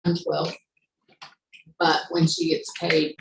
12, but when she gets paid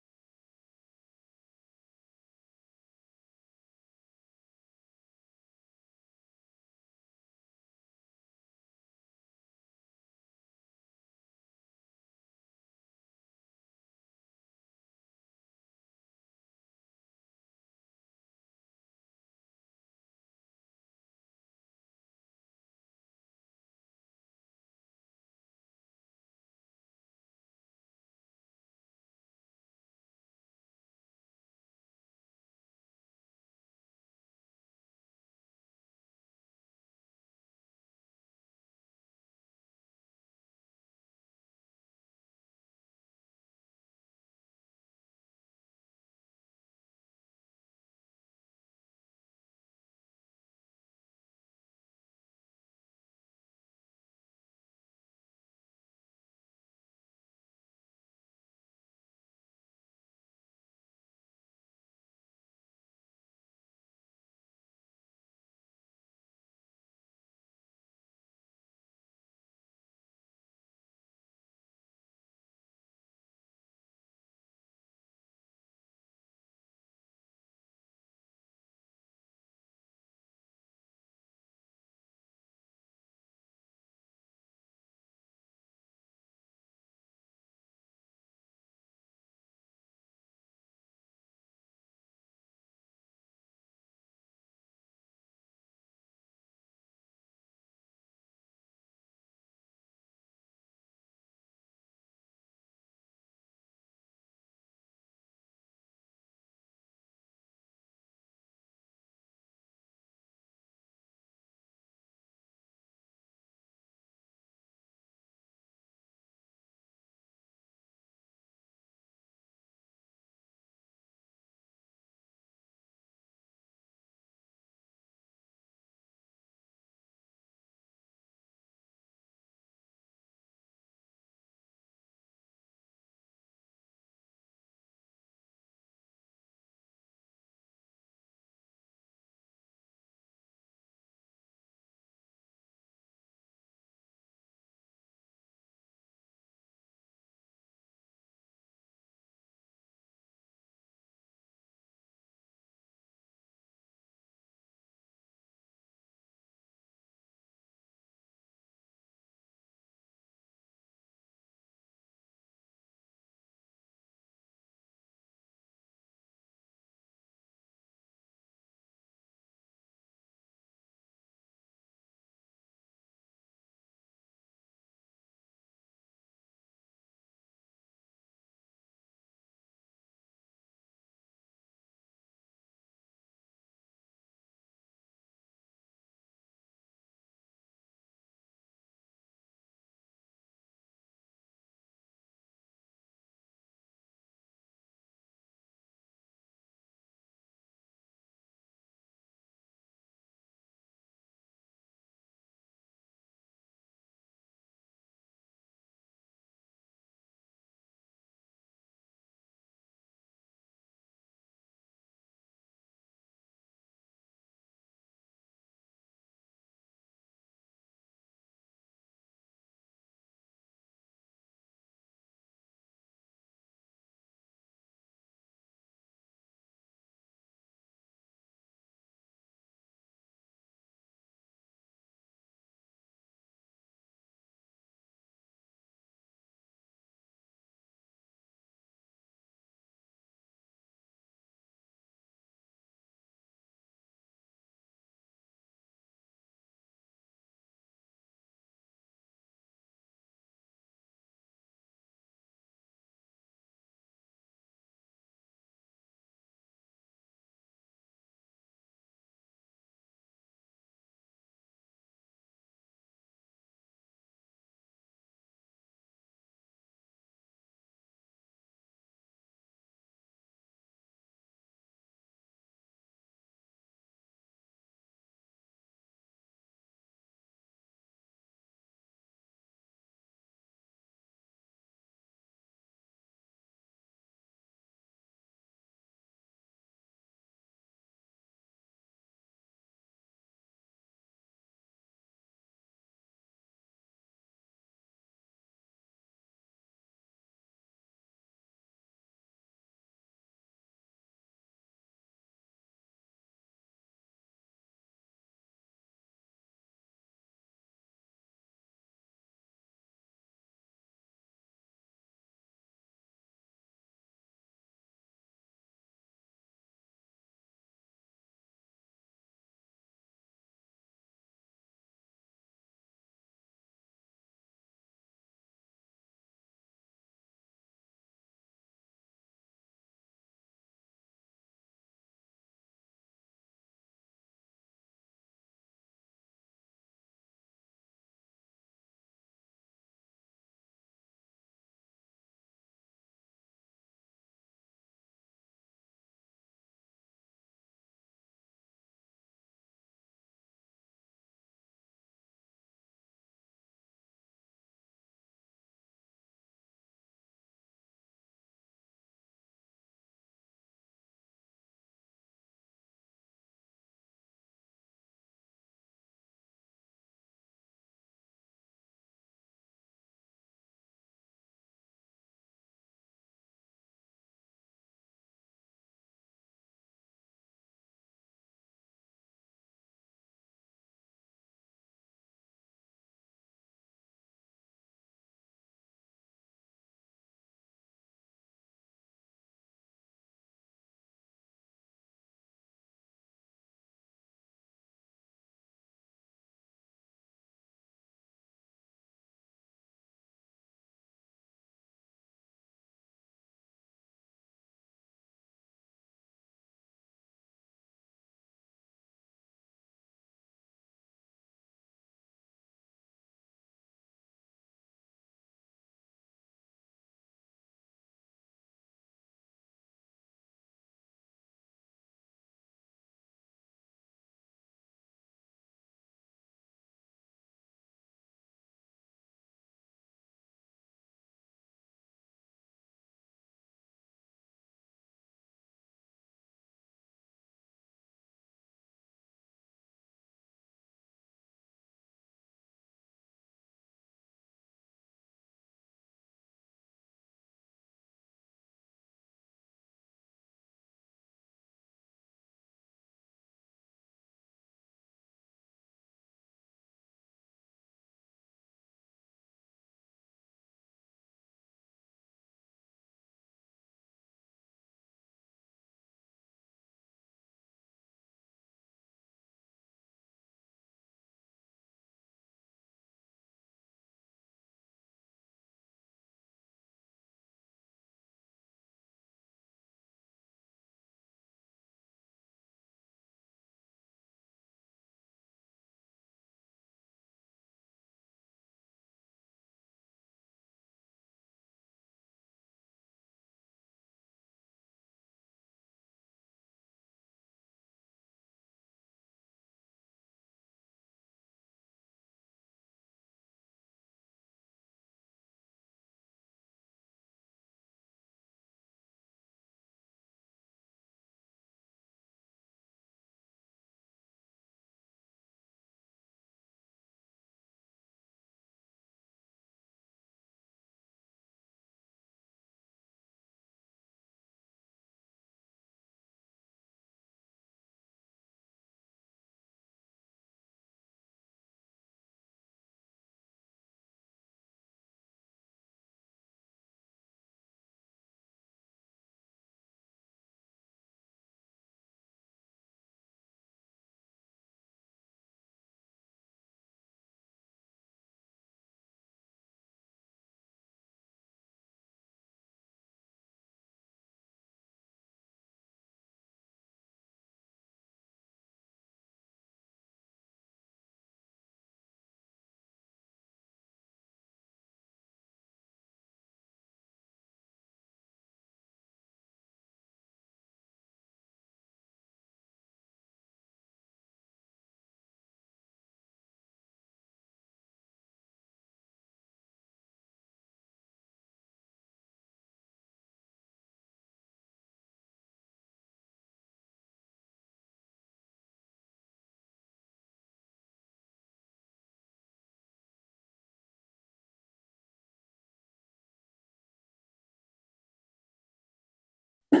We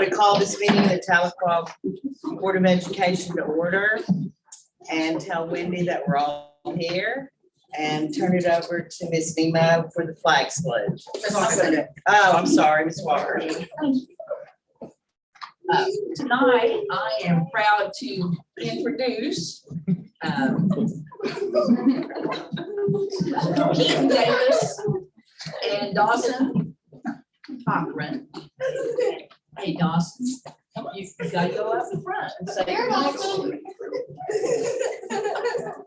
call this meeting of the Tahlequah Board of Education to order and tell Wendy that we're all here and turn it over to Ms. Nemo for the flag salute. Oh, I'm sorry, Ms. Walker. Tonight, I am proud to introduce Keaton Davis and Dawson Cochran. Hey, Dawson, you gotta go up in front and say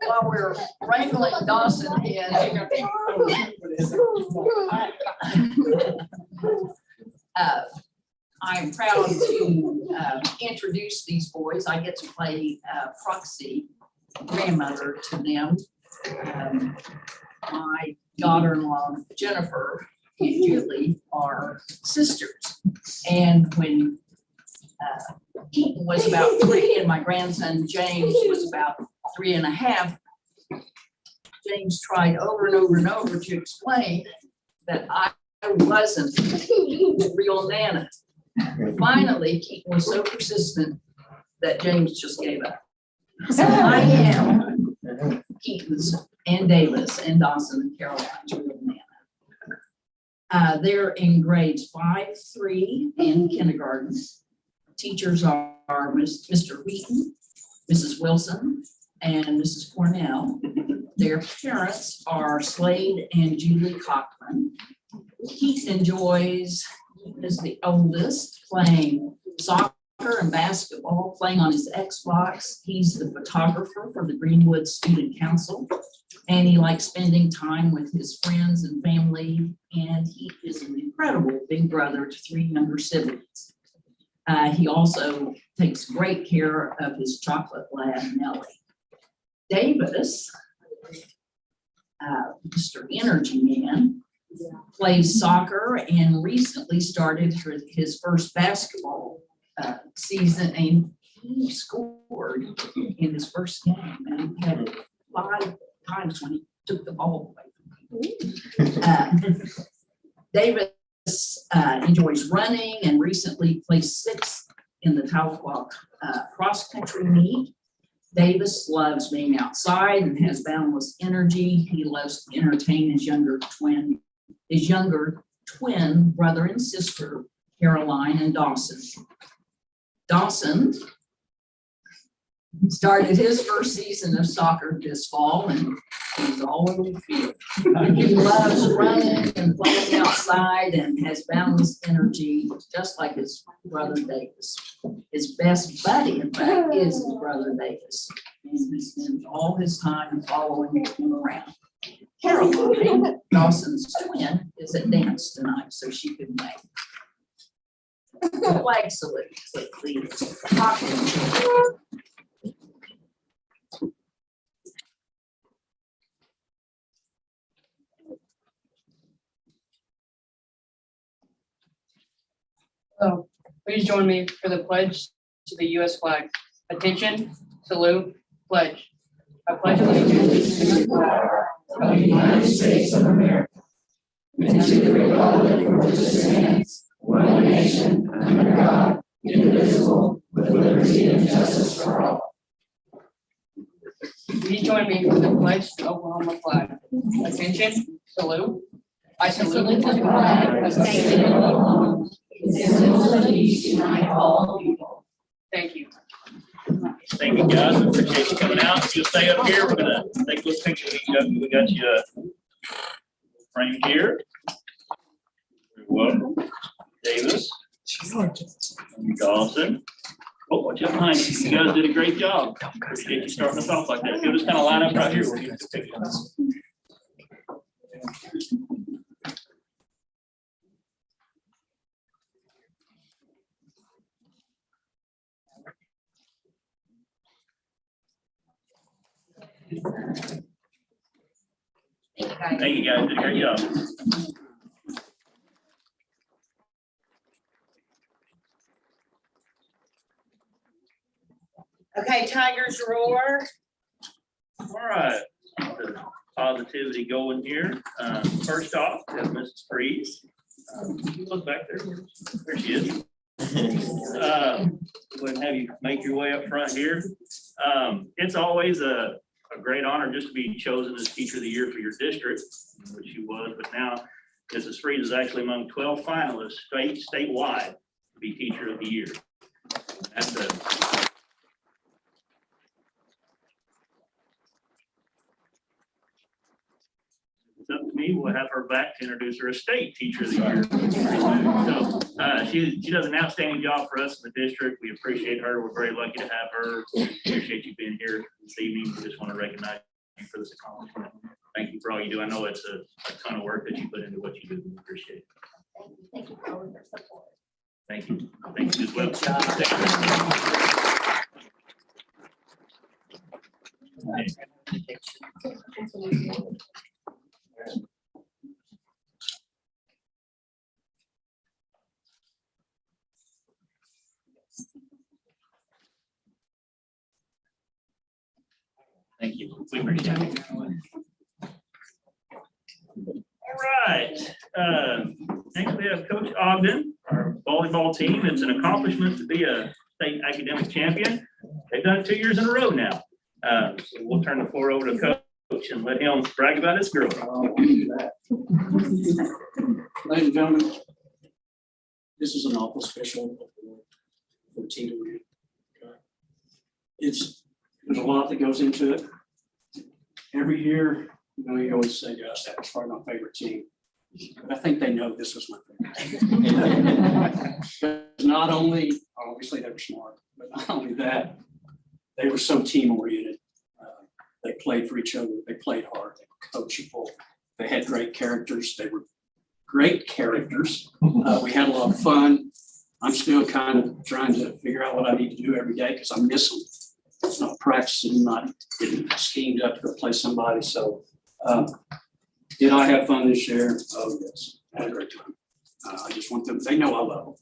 while we're wrangling Dawson in. I'm proud to introduce these boys. I get to play proxy grandmother to them. My daughter-in-law, Jennifer, and Julie are sisters. And when Keaton was about 3 and my grandson James was about 3.5, James tried over and over and over to explain that I wasn't the real Nana. Finally, Keaton was so persistent that James just gave up. So I am Keaton's and Davis and Dawson and Caroline's real Nana. They're in grades 5, 3, and kindergarten. Teachers are Mr. Wheaton, Mrs. Wilson, and Mrs. Cornell. Their parents are Slade and Julie Cochran. Keaton enjoys, is the oldest, playing soccer and basketball, playing on his Xbox. He's the photographer for the Greenwood Student Council, and he likes spending time with his friends and family, and he is an incredible big brother to 3 younger siblings. He also takes great care of his chocolate lab, Nellie. Davis, Mr. Energy Man, plays soccer and recently started his first basketball season, and he scored in his first game, and he had it 5 times when he took the ball away from him. Davis enjoys running and recently placed 6th in the Tahlequah cross-country meet. Davis loves being outside and has boundless energy. He loves to entertain his younger twin brother and sister, Caroline and Dawson. Dawson started his first season of soccer this fall, and he's all over the field. He loves running and playing outside and has boundless energy, just like his brother Davis. His best buddy, in fact, is his brother Davis. And he spends all his time following him around. Caroline, Dawson's twin, is at dance tonight, so she could make the flag salute with the Cochran. So please join me for the pledge to the U.S. flag. Attention, salute, pledge. I pledge allegiance to the flag of the United States of America and to the republic for which it stands, one nation, under God, indivisible, with liberty and justice for all. Please join me for the pledge to the Oklahoma flag. Attention, salute. I salute the flag of the state of Oklahoma. Thank you. Thank you, guys. I appreciate you coming out. You'll stay up here. We're gonna take a little picture of each other. We got you framed here. You're welcome. Davis. And Dawson. Oh, watch out behind you. You guys did a great job. Appreciate you starting us off like that. You'll just kind of line up right here. We'll get this picture. Thank you, guys. Did a great job. Okay, Okay, Tigers roar. All right, the positivity going here. First off, we have Mrs. Freeze. Look back there. There she is. Go ahead and have you make your way up front here. It's always a great honor just to be chosen as Teacher of the Year for your district, which you was, but now Mrs. Freeze is actually among 12 finalists statewide to be Teacher of the Year. That's it's up to me. We'll have her back to introduce her as State Teacher of the Year. So she does an outstanding job for us in the district. We appreciate her. We're very lucky to have her. Appreciate you being here this evening. We just want to recognize you for this accomplishment. Thank you for all you do. I know it's a ton of work that you put into what you do. We appreciate it. Thank you for all of your support. Thank you. Thank you as well. Thank you. We appreciate it. All right. Next we have Coach Ogden, our volleyball team. It's an accomplishment to be a state academic champion. They've done it 2 years in a row now. So we'll turn the floor over to Coach and let him brag about his girl. Ladies and gentlemen, this is an awful special for the team to win. There's a lot that goes into it. Every year, you always say, gosh, that was probably my favorite team. But I think they know this was my favorite. Because not only, obviously they were smart, but not only that, they were so team oriented. They played for each other. They played hard. They were coachable. They had great characters. They were great characters. We had a lot of fun. I'm still kind of trying to figure out what I need to do every day because I miss them. It's not practicing, not getting schemed up to go play somebody. So did I have fun this year? Oh, yes. I had a great time. I just want them, they know I love them.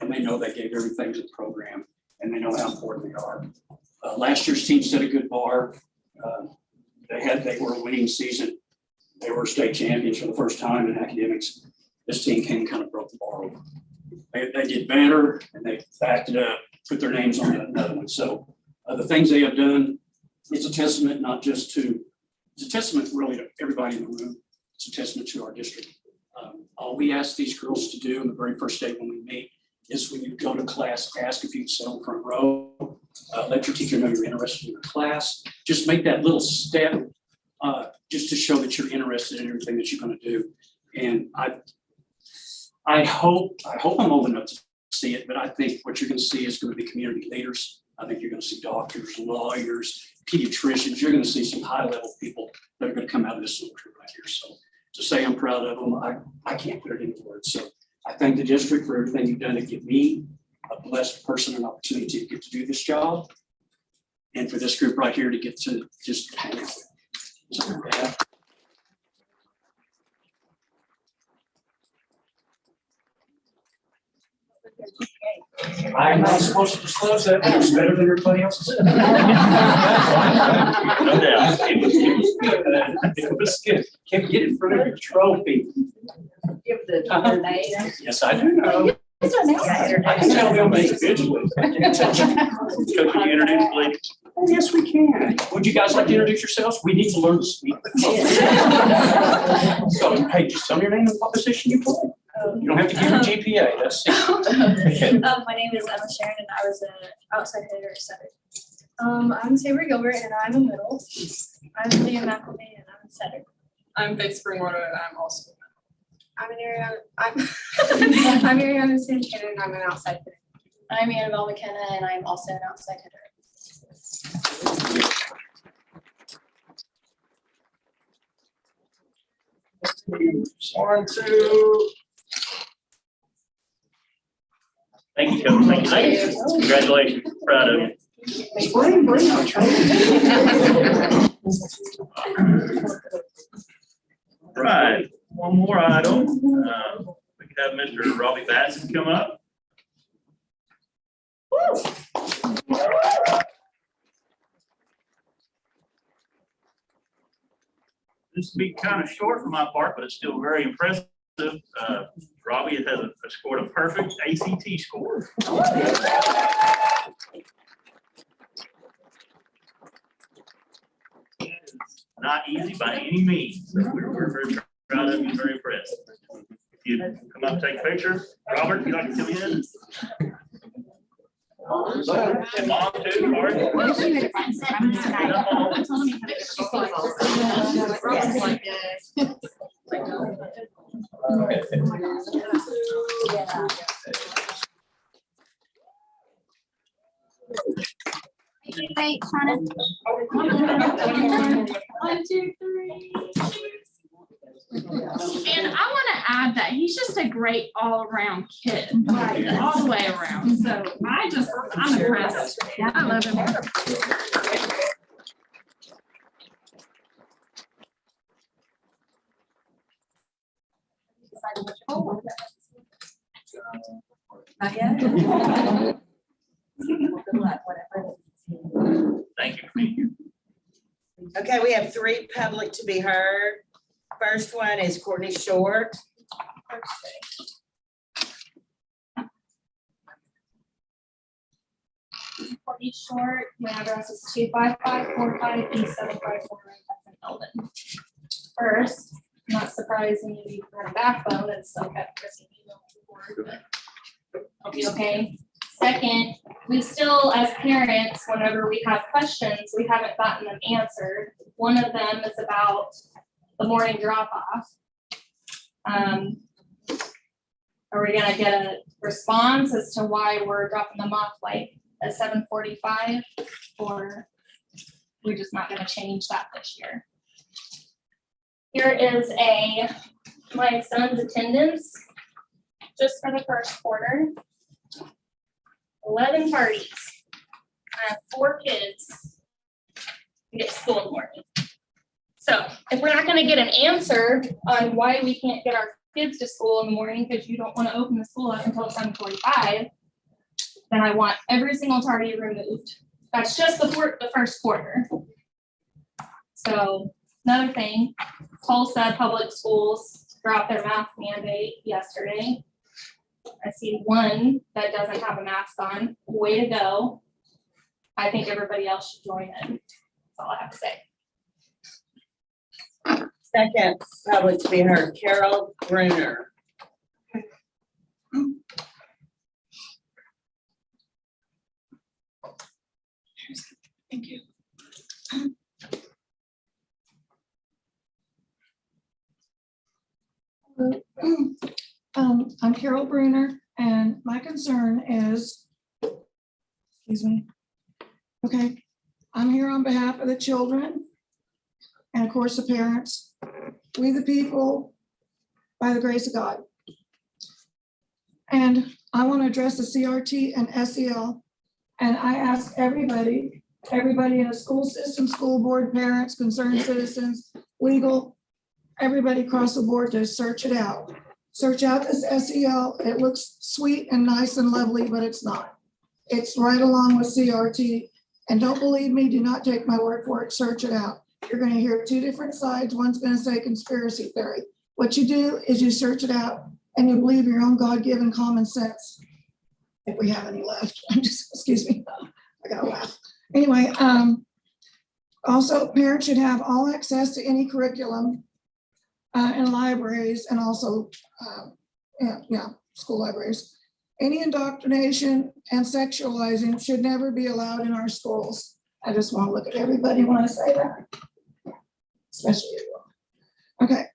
And they know they gave everything to the program. And they know how important they are. Last year's team set a good bar. They were a winning season. They were state champions for the first time in academics. This team came and kind of broke the bar over. They did better and they backed it up, put their names on another one. So the things they have done, it's a testament not just to, it's a testament really to everybody in the room. It's a testament to our district. All we ask these girls to do in the very first day when we meet is when you go to class, ask if you can sit on the front row, let your teacher know you're interested in your class. Just make that little step just to show that you're interested in everything that you're going to do. And I hope I'm old enough to see it, but I think what you're going to see is going to be community leaders. I think you're going to see doctors, lawyers, pediatricians. You're going to see some high-level people that are going to come out of this little group right here. So to say I'm proud of them, I can't put it into words. So I thank the district for everything you've done to give me, a blessed person, an opportunity to get to do this job, and for this group right here to get to just hang out. So, yeah. I'm not supposed to disclose that, but it's better than everybody else's. No doubt. It was good. Can't get in front of your trophy. Give the name. Yes, I do know. I can tell them individually. Coach, would you introduce the lady? Yes, we can. Would you guys like to introduce yourselves? We need to learn to speak. So, hey, just tell me your name and what position you play. You don't have to give your GPA. That's it. My name is Emma Sharon, and I was an outside hitter at setter. I'm Saber Gilbert, and I'm a middle. I'm Leah McElvain, and I'm a setter. I'm Faith Springwater, and I'm also. I'm Ariana Santana, and I'm an outside hitter. I'm Annabelle McKenna, and I'm also an outside hitter. 1, 2. Thank you, Coach. Thank you, ladies. Congratulations. Proud of you. Bring our Right. One more item. We could have Mr. Robbie Batson come up. This will be kind of short for my part, but it's still very impressive. Robbie has scored a perfect ACT score. Not easy by any means. So we're very proud of you, very impressed. If you come up, take a picture. Robert, you like to come in? And Mom too, Marty. Wait, Shannon. 1, 2, 3. And I want to add that he's just a great all-around kid, like, all the way around. So I'm impressed. I love him. Not yet? Thank you for being here. Okay, we have 3 public to be heard. First one is Courtney Short. Courtney Short, my address is 25545 East 754 in Eldon. First, not surprising you had a backbone and still kept pressing email before, but I'll be okay. Second, we still, as parents, whenever we have questions, we haven't gotten them answered. One of them is about the morning drop off. Are we gonna get a response as to why we're dropping them off like at 7:45, or we're just not gonna change that this year? Here is my son's attendance just for the first quarter. 11 parties. I have 4 kids to get to school in the morning. So if we're not gonna get an answer on why we can't get our kids to school in the morning because you don't want to open the school up until 7:45, then I want every single tardy removed. That's just the first quarter. So another thing, Tulsa Public Schools dropped their mask mandate yesterday. I see one that doesn't have a mask on. Way to go. I think everybody else should join in. That's all I have to say. Second public to be heard, Carol Bruner. Thank you. I'm Carol Bruner, and my concern is, excuse me. Okay, I'm here on behalf of the children and of course the parents. We the people, by the grace of God. And I want to address the CRT and SEL. And I ask everybody in the school system, school board, parents, concerned citizens, legal, everybody across the board to search it out. Search out this SEL. It looks sweet and nice and lovely, but it's not. It's right along with CRT. And don't believe me, do not take my word for it. Search it out. You're going to hear 2 different sides. One's going to say conspiracy theory. What you do is you search it out and you believe your own God-given common sense. If we have any left, I'm just, excuse me, I gotta laugh. Anyway, also parents should have all access to any curriculum in libraries and also, school libraries. Any indoctrination and sexualizing should never be allowed in our schools. I just want to look at everybody when I say that, especially you. Okay,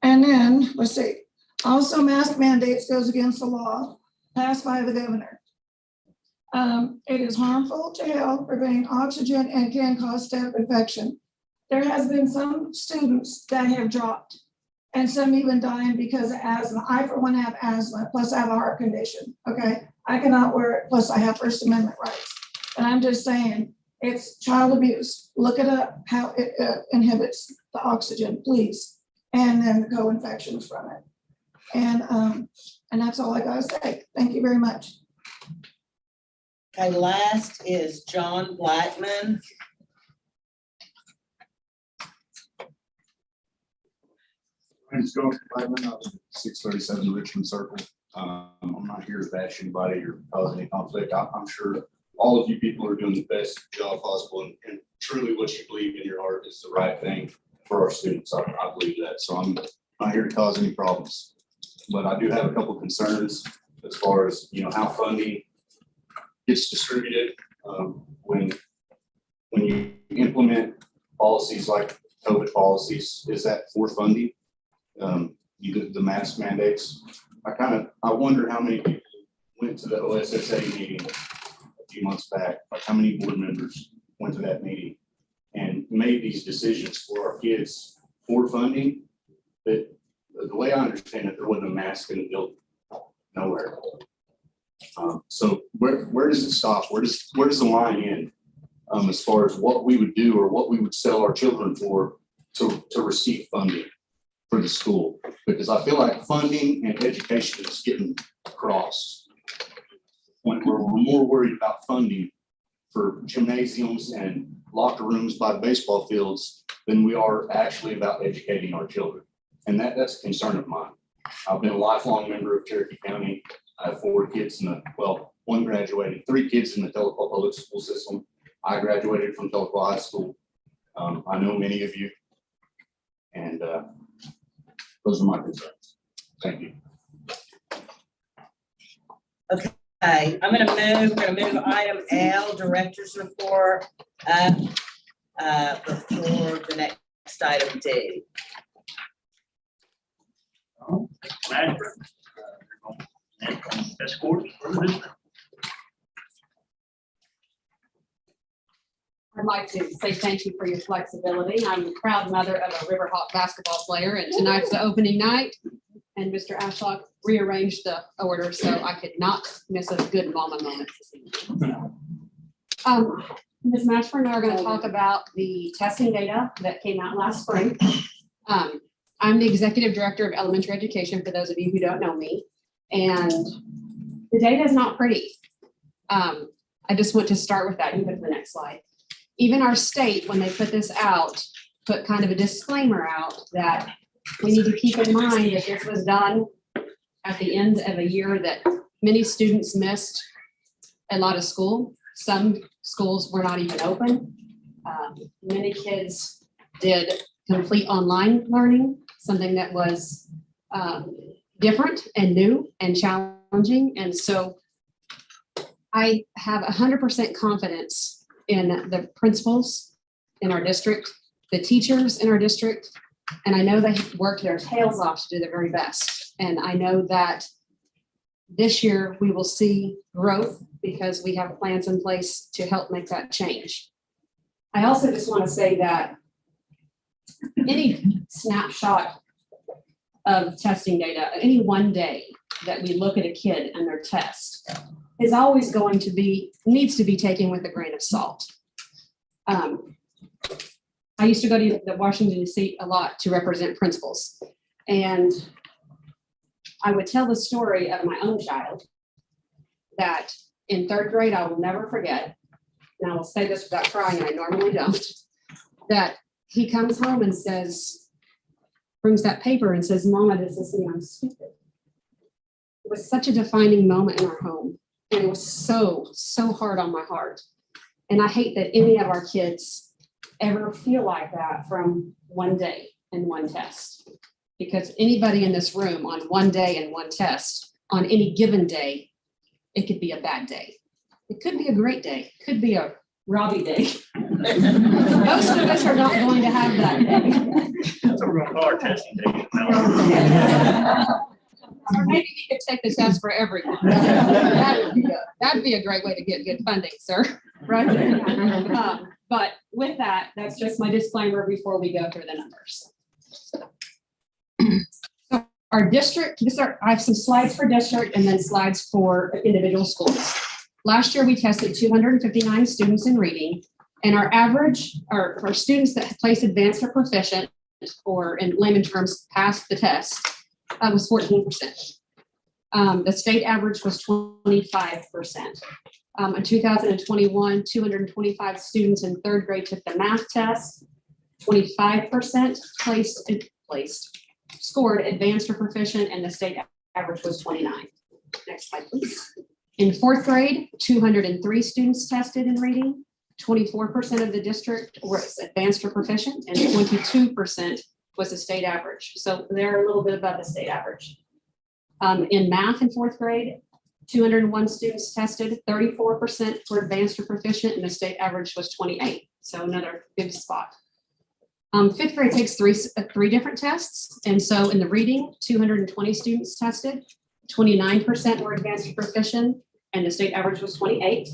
and then let's see. Also, mask mandates goes against the law passed by the governor. It is harmful to health, preventing oxygen, and can cause staph infection. There has been some students that have dropped, and some even dying because of asthma. I, for one, have asthma, plus I have a heart condition. Okay, I cannot wear it. Plus, I have First Amendment rights. And I'm just saying, it's child abuse. Look it up, how it inhibits the oxygen, please, and then the co-infections from it. And that's all I gotta say. Thank you very much. Okay, last is John Blackman. name's John Blackman. I live at 637 Richmond Circle. I'm not here to bash anybody or cause any conflict. I'm sure all of you people are doing the best job possible, and truly what you believe in your heart is the right thing for our students. I believe that. So I'm not here to cause any problems. But I do have a couple concerns as far as, how funding gets distributed when you implement policies like COVID policies. Is that for funding? The mask mandates. I wonder how many people went to the OSSA meeting a few months back, like how many board members went to that meeting and made these decisions for our kids for funding. That the way I understand it, there wasn't a mask in the building, nowhere. So where does it stop? Where does the line end as far as what we would do or what we would sell our children for to receive funding for the school? Because I feel like funding and education is getting crossed. When we're more worried about funding for gymnasiums and locker rooms by baseball fields than we are actually about educating our children. And that's a concern of mine. I've been a lifelong member of Cherokee County. I have 4 kids one graduated, 3 kids in the Tahlequah public school system. I graduated from Tahlequah High School. I know many of you. And those are my concerns. Thank you. Okay, we're gonna move item L, Director's Report, before the next item D. Escort. I'd like to say thank you for your flexibility. I'm the proud mother of a Riverhawk basketball player, and tonight's the opening night. And Mr. Ashlock rearranged the order, so I could not miss a good mama moment this evening. Ms. Mashburn and I are going to talk about the testing data that came out last spring. I'm the Executive Director of Elementary Education, for those of you who don't know me, and the data is not pretty. I just want to start with that. You can go to the next slide. Even our state, when they put this out, put kind of a disclaimer out that we need to keep in mind that this was done at the end of a year that many students missed a lot of school. Some schools were not even open. Many kids did complete online learning, something that was different and new and challenging. And so I have 100% confidence in the principals in our district, the teachers in our district, and I know they worked their tails off to do their very best. And I know that this year we will see growth because we have plans in place to help make that change. I also just want to say that any snapshot of testing data, any one day that we look at a kid and their test is always needs to be taken with a grain of salt. I used to go to the Washington D.C. a lot to represent principals, and I would tell the story of my own child that in 3rd grade, I will never forget, and I will say this without crying, and I normally don't, that he comes home and brings that paper and says, "Mama, does this mean I'm stupid?" It was such a defining moment in our home. And it was so hard on my heart. And I hate that any of our kids ever feel like that from one day and one test. Because anybody in this room on one day and one test, on any given day, it could be a bad day. It could be a great day. It could be a Robbie day. Most of us are not going to have that day. That's what we're going to call our testing day. Or maybe you could take the test for everyone. That would be good. That'd be a great way to get good funding, sir. Right? But with that, that's just my disclaimer before we go through the numbers. So our district, I have some slides for district and then slides for individual schools. Last year, we tested 259 students in reading, and our average, or for students that placed advanced or proficient, or in layman terms, passed the test, was 14%. The state average was 25%. In 2021, 225 students in 3rd grade took the math test. 25% placed. scored advanced or proficient, and the state average was 29. Next slide, please. In fourth grade, 203 students tested in reading. 24% of the district was advanced or proficient, and 22% was the state average. So they're a little bit above the state average. In math in fourth grade, 201 students tested, 34% were advanced or proficient, and the state average was 28. So another good spot. Fifth grade takes three different tests. And so in the reading, 220 students tested, 29% were advanced or proficient, and the state average was 28.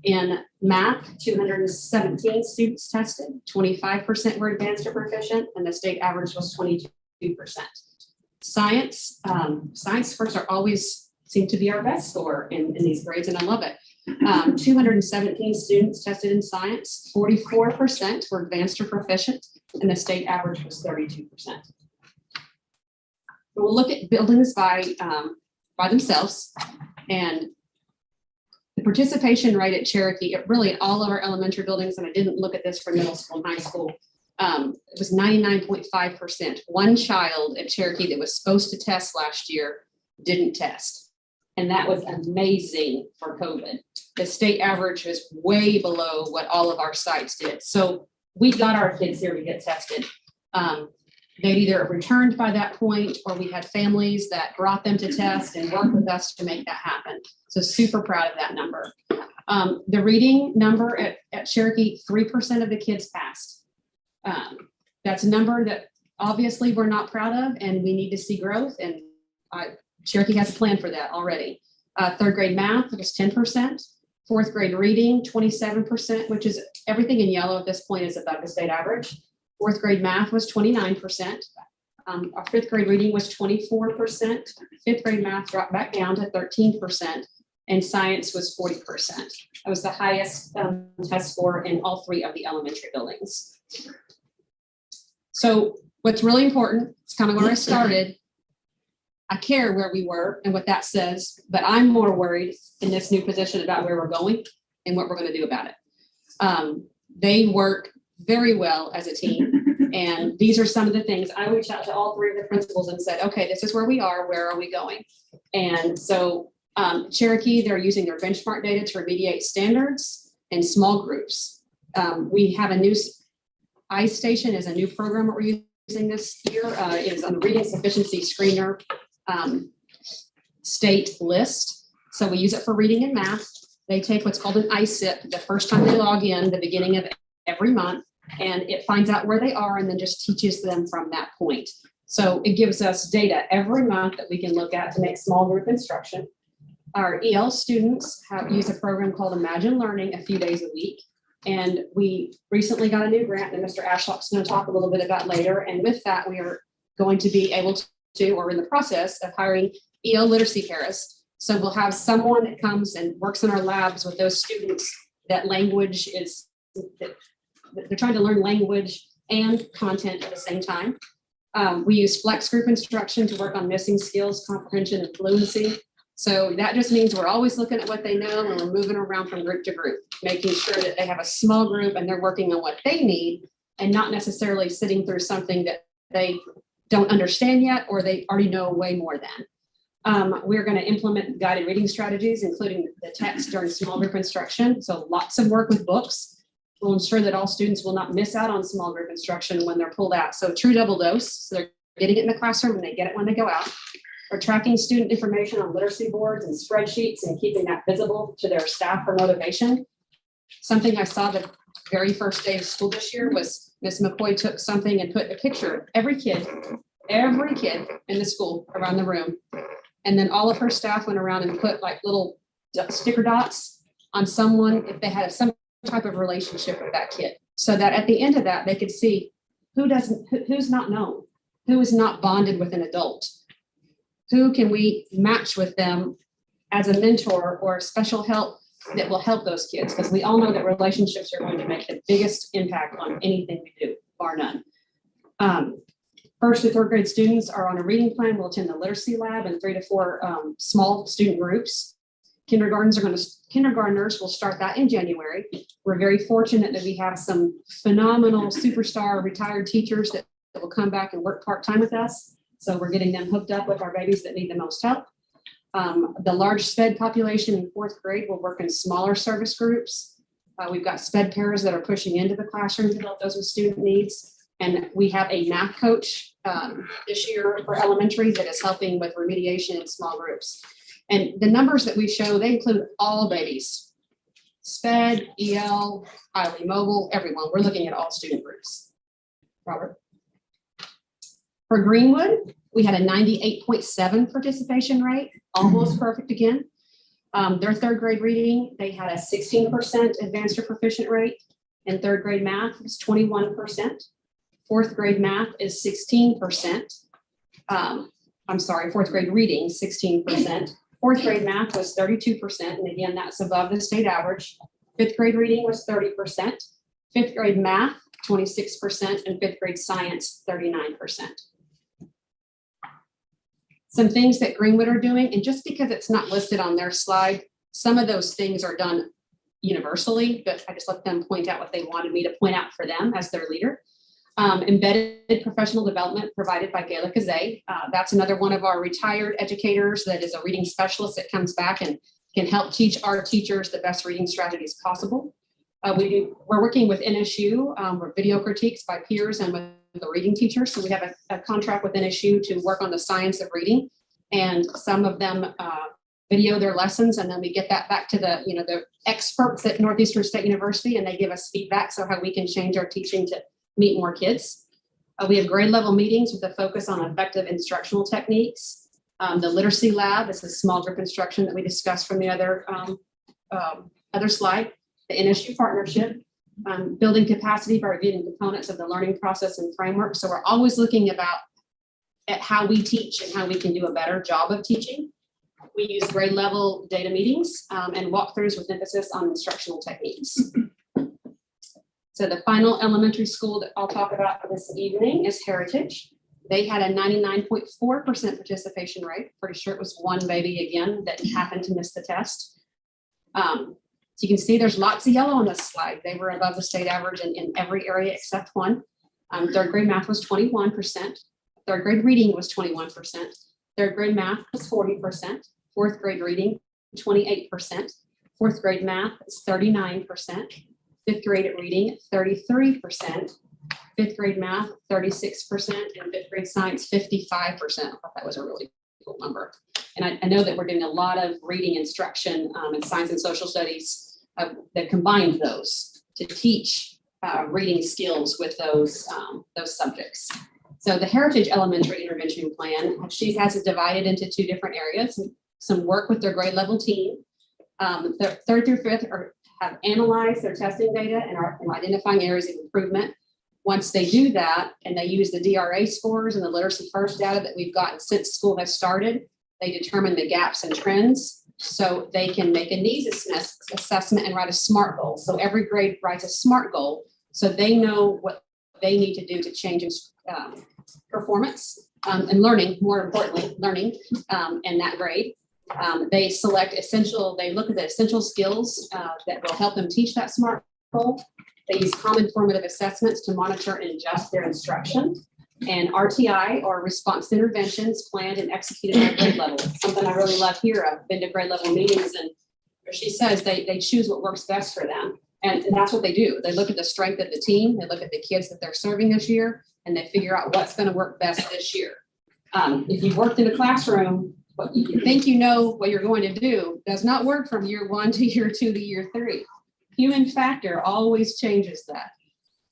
In math, 217 students tested, 25% were advanced or proficient, and the state average was 22%. Science, science scores are always seem to be our best score in these grades, and I love it. 217 students tested in science, 44% were advanced or proficient, and the state average was 32%. We'll look at buildings by themselves, and the participation rate at Cherokee, really at all of our elementary buildings, and I didn't look at this for middle school and high school, it was 99.5%. One child at Cherokee that was supposed to test last year didn't test. And that was amazing for COVID. The state average was way below what all of our sites did. So we got our kids here to get tested. They'd either returned by that point, or we had families that brought them to test and worked with us to make that happen. So super proud of that number. The reading number at Cherokee, 3% of the kids passed. That's a number that obviously we're not proud of, and we need to see growth, and Cherokee has a plan for that already. Third grade math was 10%. Fourth grade reading, 27%, which is everything in yellow at this point is above the state average. Fourth grade math was 29%. Our fifth grade reading was 24%. Fifth grade math dropped back down to 13%, and science was 40%. That was the highest test score in all three of the elementary buildings. So what's really important, it's kind of where I started. I care where we were and what that says, but I'm more worried in this new position about where we're going and what we're going to do about it. They work very well as a team, and these are some of the things. I reached out to all three of the principals and said, okay, this is where we are, where are we going? And so Cherokee, they're using their benchmark data to remediate standards in small groups. We have a new iStation is a new program that we're using this year. It is on the reading sufficiency screener state list. So we use it for reading and math. They take what's called an ISIP the first time they log in, the beginning of every month, and it finds out where they are and then just teaches them from that point. So it gives us data every month that we can look at to make small group instruction. Our EL students have used a program called Imagine Learning a few days a week. And we recently got a new grant that Mr. Ashlock's going to talk a little bit about later. And with that, we are going to be able to, or in the process of hiring EL literacy paras. So we'll have someone that comes and works in our labs with those students that language is, that they're trying to learn language and content at the same time. We use flex group instruction to work on missing skills, comprehension, and fluency. So that just means we're always looking at what they know and we're moving around from group to group, making sure that they have a small group and they're working on what they need and not necessarily sitting through something that they don't understand yet or they already know way more than. We're going to implement guided reading strategies, including the text during small group instruction. So lots of work with books. We'll ensure that all students will not miss out on small group instruction when they're pulled out. So true double dose. So they're getting it in the classroom and they get it when they go out. We're tracking student information on literacy boards and spreadsheets and keeping that visible to their staff for motivation. Something I saw the very first day of school this year was Ms. McCoy took something and put a picture of every kid in the school around the room. And then all of her staff went around and put like little sticker dots on someone if they had some type of relationship with that kid. So that at the end of that, they could see who's not known, who is not bonded with an adult. Who can we match with them as a mentor or special help that will help those kids? Because we all know that relationships are going to make the biggest impact on anything we do, bar none. First to third grade students are on a reading plan. We'll attend the literacy lab in 3 to 4 small student groups. Kindergartners will start that in January. We're very fortunate that we have some phenomenal superstar retired teachers that will come back and work part-time with us. So we're getting them hooked up with our babies that need the most help. The large SPED population in 4th grade will work in smaller service groups. We've got SPED pairs that are pushing into the classroom to help those with student needs. And we have a math coach this year for elementary that is helping with remediation in small groups. And the numbers that we show, they include all babies, SPED, EL, highly mobile, everyone. We're looking at all student groups. Robert. For Greenwood, we had a 98.7 participation rate, almost perfect again. Their 3rd grade reading, they had a 16% advanced or proficient rate. In 3rd grade math, it's 21%. 4th grade math is 16%. I'm sorry, 4th grade reading, 16%. 4th grade math was 32%, and again, that's above the state average. 5th grade reading was 30%. 5th grade math, 26%, and 5th grade science, 39%. Some things that Greenwood are doing, and just because it's not listed on their slide, some of those things are done universally, but I just let them point out what they wanted me to point out for them as their leader. Embedded professional development provided by Gayla Kazay. That's another one of our retired educators that is a reading specialist that comes back and can help teach our teachers the best reading strategies possible. We're working with NSU, with video critiques by peers and with the reading teachers. So we have a contract with NSU to work on the science of reading, and some of them video their lessons, and then we get that back to the experts at Northeastern State University, and they give us feedback so how we can change our teaching to meet more kids. We have grade level meetings with a focus on effective instructional techniques. The literacy lab is a small group instruction that we discussed from the other slide. The NSU partnership, building capacity by reviewing components of the learning process and framework. So we're always looking at how we teach and how we can do a better job of teaching. We use grade level data meetings and walkthroughs with emphasis on instructional techniques. So the final elementary school that I'll talk about this evening is Heritage. They had a 99.4% participation rate. Pretty sure it was one baby again that happened to miss the test. So you can see there's lots of yellow on this slide. They were above the state average in every area except one. 3rd grade math was 21%. 3rd grade reading was 21%. 3rd grade math was 40%. 4th grade reading, 28%. 4th grade math is 39%. 5th grade reading, 33%. 5th grade math, 36%. And 5th grade science, 55%. I thought that was a really cool number. And I know that we're doing a lot of reading instruction in science and social studies that combines those to teach reading skills with those subjects. So the Heritage Elementary Intervention Plan, she has it divided into 2 different areas. Some work with their grade level team. 3rd through 5th have analyzed their testing data and are identifying areas of improvement. Once they do that, and they use the DRA scores and the Literacy First data that we've gotten since school has started, they determine the gaps and trends so they can make a needs assessment and write a SMART goal. So every grade writes a SMART goal so they know what they need to do to change performance and learning, more importantly, learning in that grade. They look at the essential skills that will help them teach that SMART goal. They use common formative assessments to monitor and adjust their instruction. And RTI, or response to interventions, planned and executed at grade level. Something I really love here. I've been to grade level meetings, and she says they choose what works best for them. And that's what they do. They look at the strength of the team. They look at the kids that they're serving this year, and they figure out what's going to work best this year. If you've worked in a classroom, what you think you know what you're going to do does not work from year 1 to year 2 to year 3. Human factor always changes that.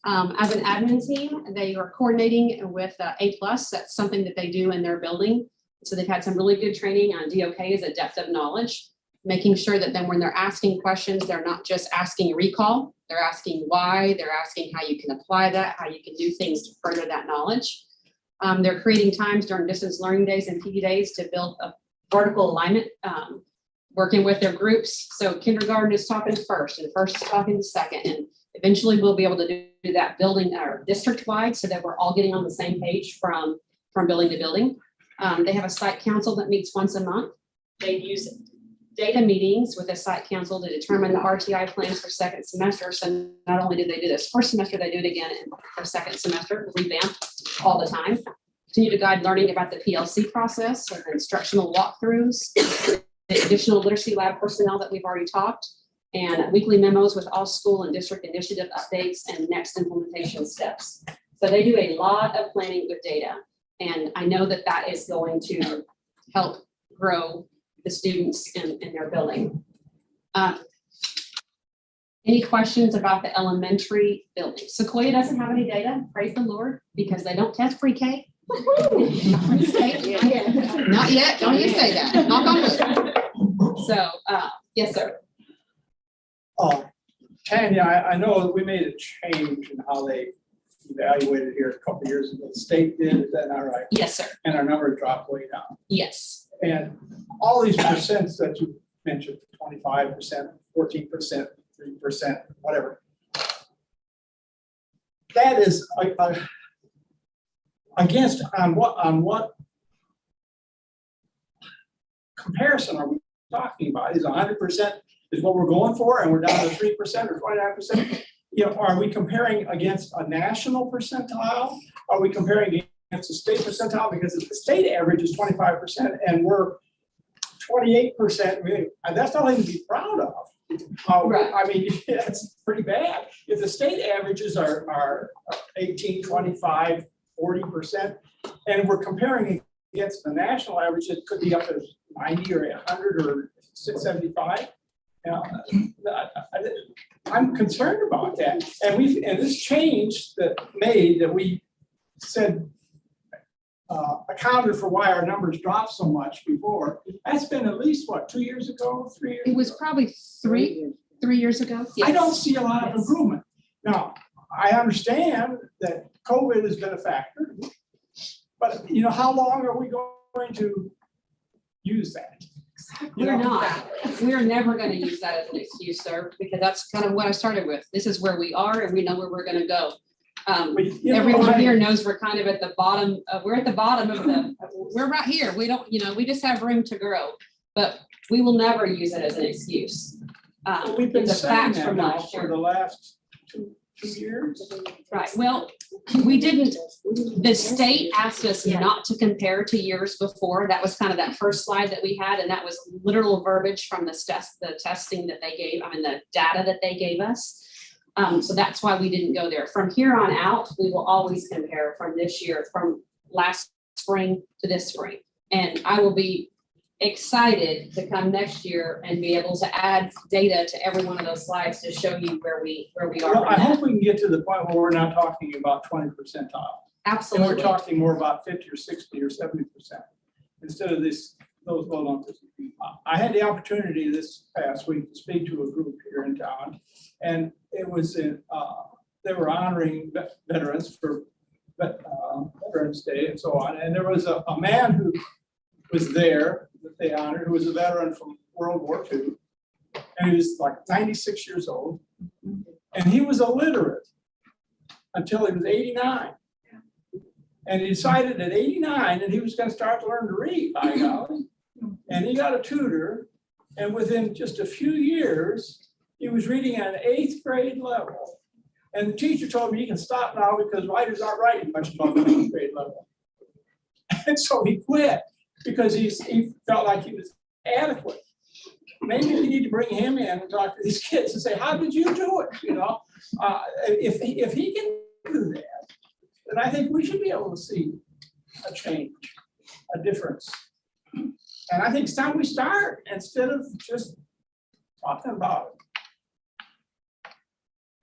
As an admin team, they are coordinating with A+. That's something that they do in their building. So they've had some really good training on DOK as a depth of knowledge, making sure that then when they're asking questions, they're not just asking recall, they're asking why, they're asking how you can apply that, how you can do things to further that knowledge. They're creating times during distance learning days and PD days to build a vertical alignment, working with their groups. So kindergarten is talking first, and first is talking second, and eventually we'll be able to do that building or district-wide so that we're all getting on the same page from building to building. They have a site council that meets once a month. They use data meetings with a site council to determine the RTI plans for second semester. So not only did they do this first semester, they do it again for second semester, revamp all the time. continue to guide learning about the PLC process and instructional walkthroughs, the additional literacy lab personnel that we've already talked, and weekly memos with all school and district initiative updates and next implementation steps. So they do a lot of planning with data, and I know that that is going to help grow the students in their building. Any questions about the elementary building? Sequoia doesn't have any data, praise the Lord, because they don't test pre-K. Not yet, don't you say that, knock on wood. So, yes, sir. Tanya, I know that we made a change in how they evaluated here a couple of years ago. The state did, is that not right? Yes, sir. And our number dropped way down. Yes. And all these percents that you mentioned, 25%, 14%, 3%, whatever. That is against, on what comparison are we talking about? Is 100% is what we're going for and we're down to 3% or 29%? You know, are we comparing against a national percentile? Are we comparing against a state percentile? Because if the state average is 25% and we're 28%, that's nothing to be proud of. Right. I mean, that's pretty bad. If the state averages are 18, 25, 40%, and we're comparing against the national average, it could be up to 90 or 100 or 675. I'm concerned about that. And this change that we said accounted for why our numbers dropped so much before. That's been at least what, 2 years ago, 3 years? It was probably three years ago. I don't see a lot of improvement. Now, I understand that COVID has been a factor, but you know, how long are we going to use that? We're not. We're never going to use that as an excuse, sir, because that's kind of what I started with. This is where we are and we know where we're going to go. Everyone here knows we're kind of at the bottom. We're at the bottom of we're right here. We don't, we just have room to grow, but we will never use it as an excuse. We've been It's a saying fact that from now last for year. the last two years. Right. Well, we didn't, the state asked us not to compare to years before. That was kind of that first slide that we had. And that was literal verbiage from the testing that they gave, the data that they gave us. So that's why we didn't go there. From here on out, we will always compare from this year, from last spring to this spring. And I will be excited to come next year and be able to add data to every one of those slides to show you where we are. Well, I hope we can get to the point where we're not talking about 20 percentile. Absolutely. And we're talking more about 50 or 60 or 70% instead of those low numbers. I had the opportunity this past week to speak to a group here in town, and it was they were honoring veterans for Veterans Day and so on. And there was a man who was there that they honored, who was a veteran from World War II, and he was like 96 years old, and he was illiterate until he was 89. And he decided at 89 that he was going to start to learn to read, by golly. And he got a tutor, and within just a few years, he was reading at an 8th grade level. And the teacher told me he can stop now because writers aren't writing much above the 8th grade level. And so he quit because he felt like he was adequate. Maybe we need to bring him in and talk to these kids and say, how did you do it? If he can do that, then I think we should be able to see a change, a difference. And I think it's time we start instead of just talking about it.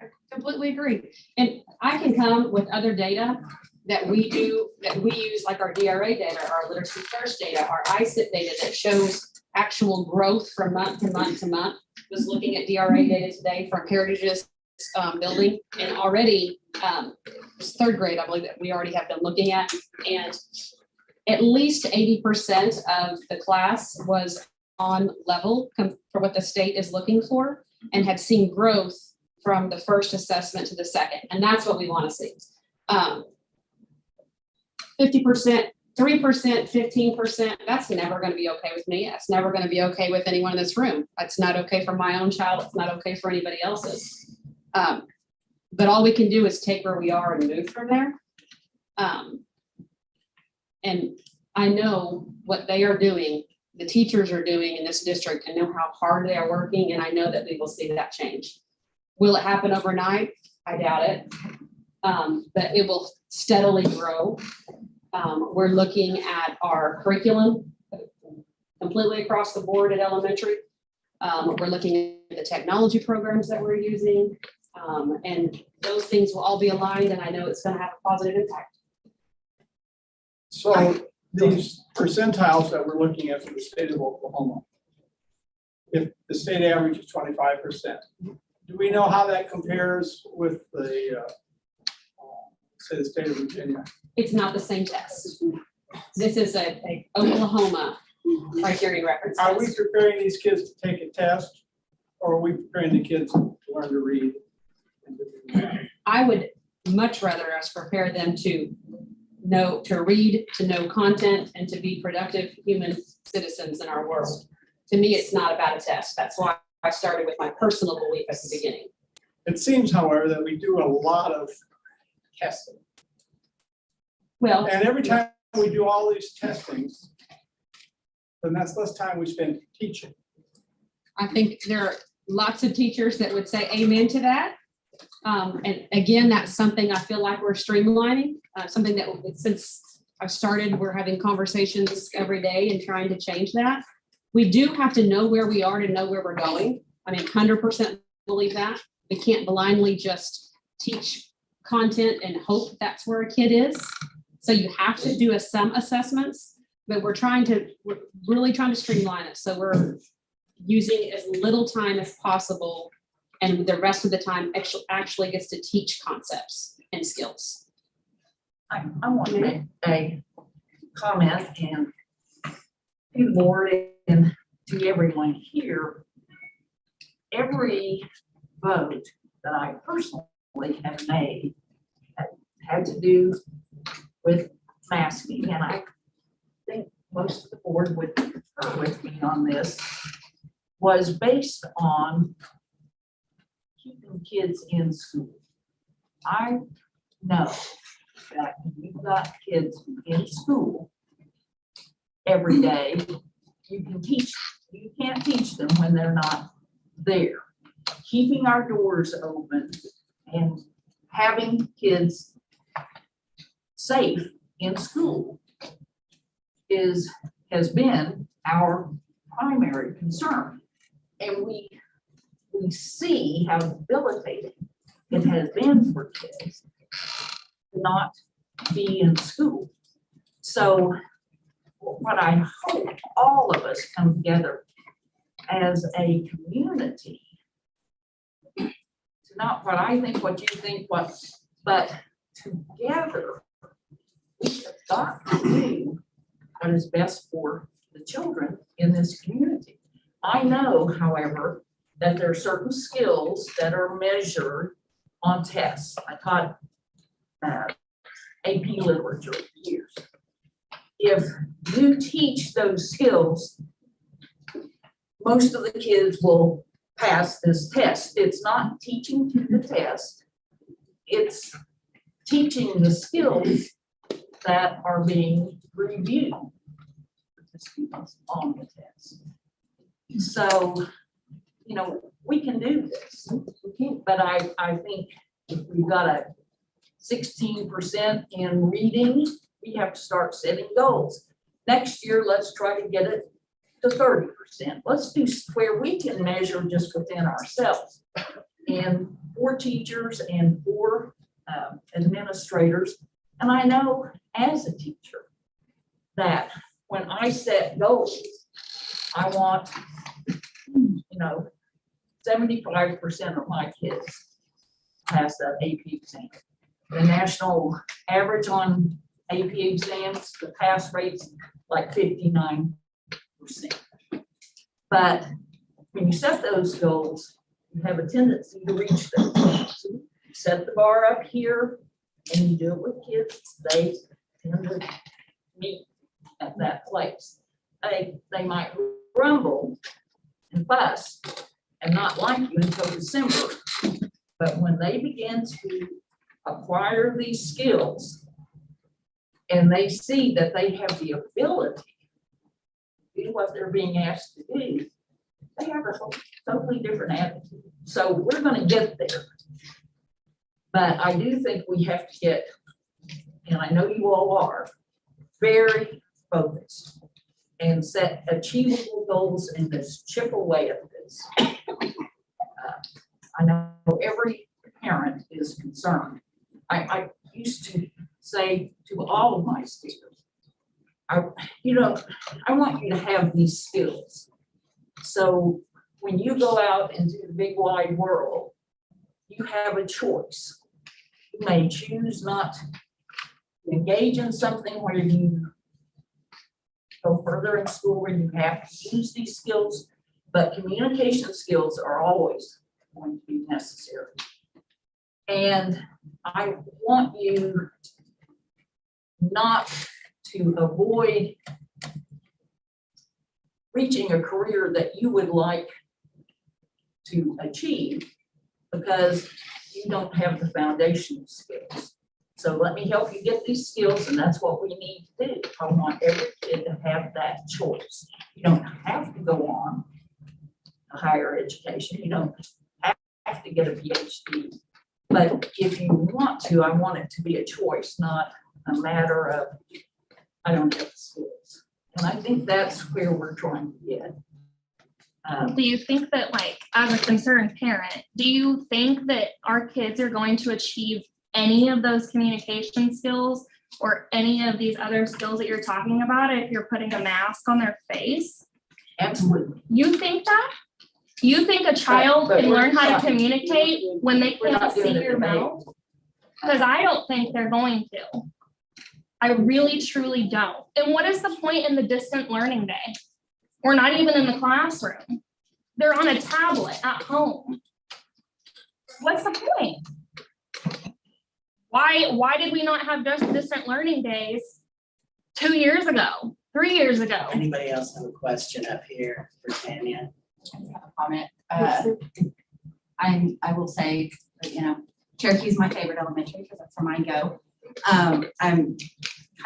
I completely agree. And I can come with other data that we use, like our DRA data, our literacy first data, our ISIT data that shows actual growth from month to month to month. Was looking at DRA data today from Heritage's building, and already it's 3rd grade, I believe, that we already have been looking at, and at least 80% of the class was on level for what the state is looking for, and had seen growth from the first assessment to the second, and that's what we want to see. 50%, 3%, 15%, that's never going to be okay with me. That's never going to be okay with anyone in this room. It's not okay for my own child. It's not okay for anybody else's. But all we can do is take where we are and move from there. And I know what they are doing, the teachers are doing in this district, and know how hard they are working, and I know that we will see that change. Will it happen overnight? I doubt it. But it will steadily grow. We're looking at our curriculum completely across the board at elementary. We're looking at the technology programs that we're using. And those things will all be aligned, and I know it's gonna have a positive impact. So these percentiles that we're looking at for the state of Oklahoma, if the state average is 25%, do we know how that compares with the, say, the state of Virginia? It's not the same test. This is a Oklahoma criterion reference Are we test. preparing these kids to take a test, or are we preparing the kids to learn to read? and to do math? I would much rather us prepare them to know, to read, to know content, and to be productive human citizens in our world. To me, it's not about a test. That's why I started with my personal belief at the beginning. It seems, however, that we do a lot of testing. Well, And every time we do all these testings, then that's less time we spend teaching. I think there are lots of teachers that would say amen to that. And again, that's something I feel like we're streamlining, something that since I started, we're having conversations every day and trying to change that. We do have to know where we are to know where we're going. I mean, 100% believe that. We can't blindly just teach content and hope that's where a kid is. So you have to do some assessments, but we're really trying to streamline it. So we're using as little time as possible, and the rest of the time actually gets to teach concepts and skills. I want to make a comment and to the board and to everyone here. Every vote that I personally have made had to do with masking, and I think most of the board would concur with me on this, was based on keeping kids in school. I know that when you've got kids in school every day, you can't teach them when they're not there. Keeping our doors open and having kids safe in school has been our primary concern. And we see how debilitating it has been for kids to not be in school. So what I hope all of us come together as a community, to not what I think, what you think, but together we have got to do what is best for the children in this community. I know, however, that there are certain skills that are measured on tests. I taught AP literature for years. If you teach those skills, most of the kids will pass this test. It's not teaching to the test. It's teaching the skills that are being reviewed for the students on the test. So, you know, we can do this, but I think if we've got a 16% in reading, we have to start setting goals. Next year, let's try to get it to 30%. Let's do where we can measure just within ourselves. And for teachers and for administrators, and I know as a teacher that when I set goals, I want, 75% of my kids pass that AP exam. The national average on AP exams, the pass rate's like 59%. But when you set those goals, you have a tendency to reach them. So you set the bar up here and you do it with kids, they tend to meet at that place. They might grumble and fuss and not like you until December. But when they begin to acquire these skills and they see that they have the ability to do what they're being asked to do, they have a totally different attitude. So we're gonna get there. But I do think we have to get, and I know you all are, very focused and set achievable goals and just chip away at this. I know every parent is concerned. I used to say to all of my students, I want you to have these skills. So when you go out into the big wide world, you have a choice. You may choose not to engage in something where you go further in school where you have to use these skills, but communication skills are always going to be necessary. And I want you not to avoid reaching a career that you would like to achieve because you don't have the foundational skills. So let me help you get these skills, and that's what we need to do. I want every kid to have that choice. You don't have to go on to higher education. You don't have to get a PhD. But if you want to, I want it to be a choice, not a matter of, I don't have the skills. And I think that's where we're trying to get. Do you think that, like, as a concerned parent, do you think that our kids are going to achieve any of those communication skills or any of these other skills that you're talking about if you're putting a mask on their face? Absolutely. You think that? You think a child But can we're learn how not- to communicate when they We're can't not doing see it your today. mouth? Because I don't think they're going to. I really, truly don't. And what is the point in the distant learning day? We're not even in the classroom. They're on a tablet at home. What's the point? Why did we not have just distant learning days 2 years ago, 3 years ago? Anybody else have a question up here for Tanya? Comment. I will say, Cherokee is my favorite elementary because that's where mine go. Kind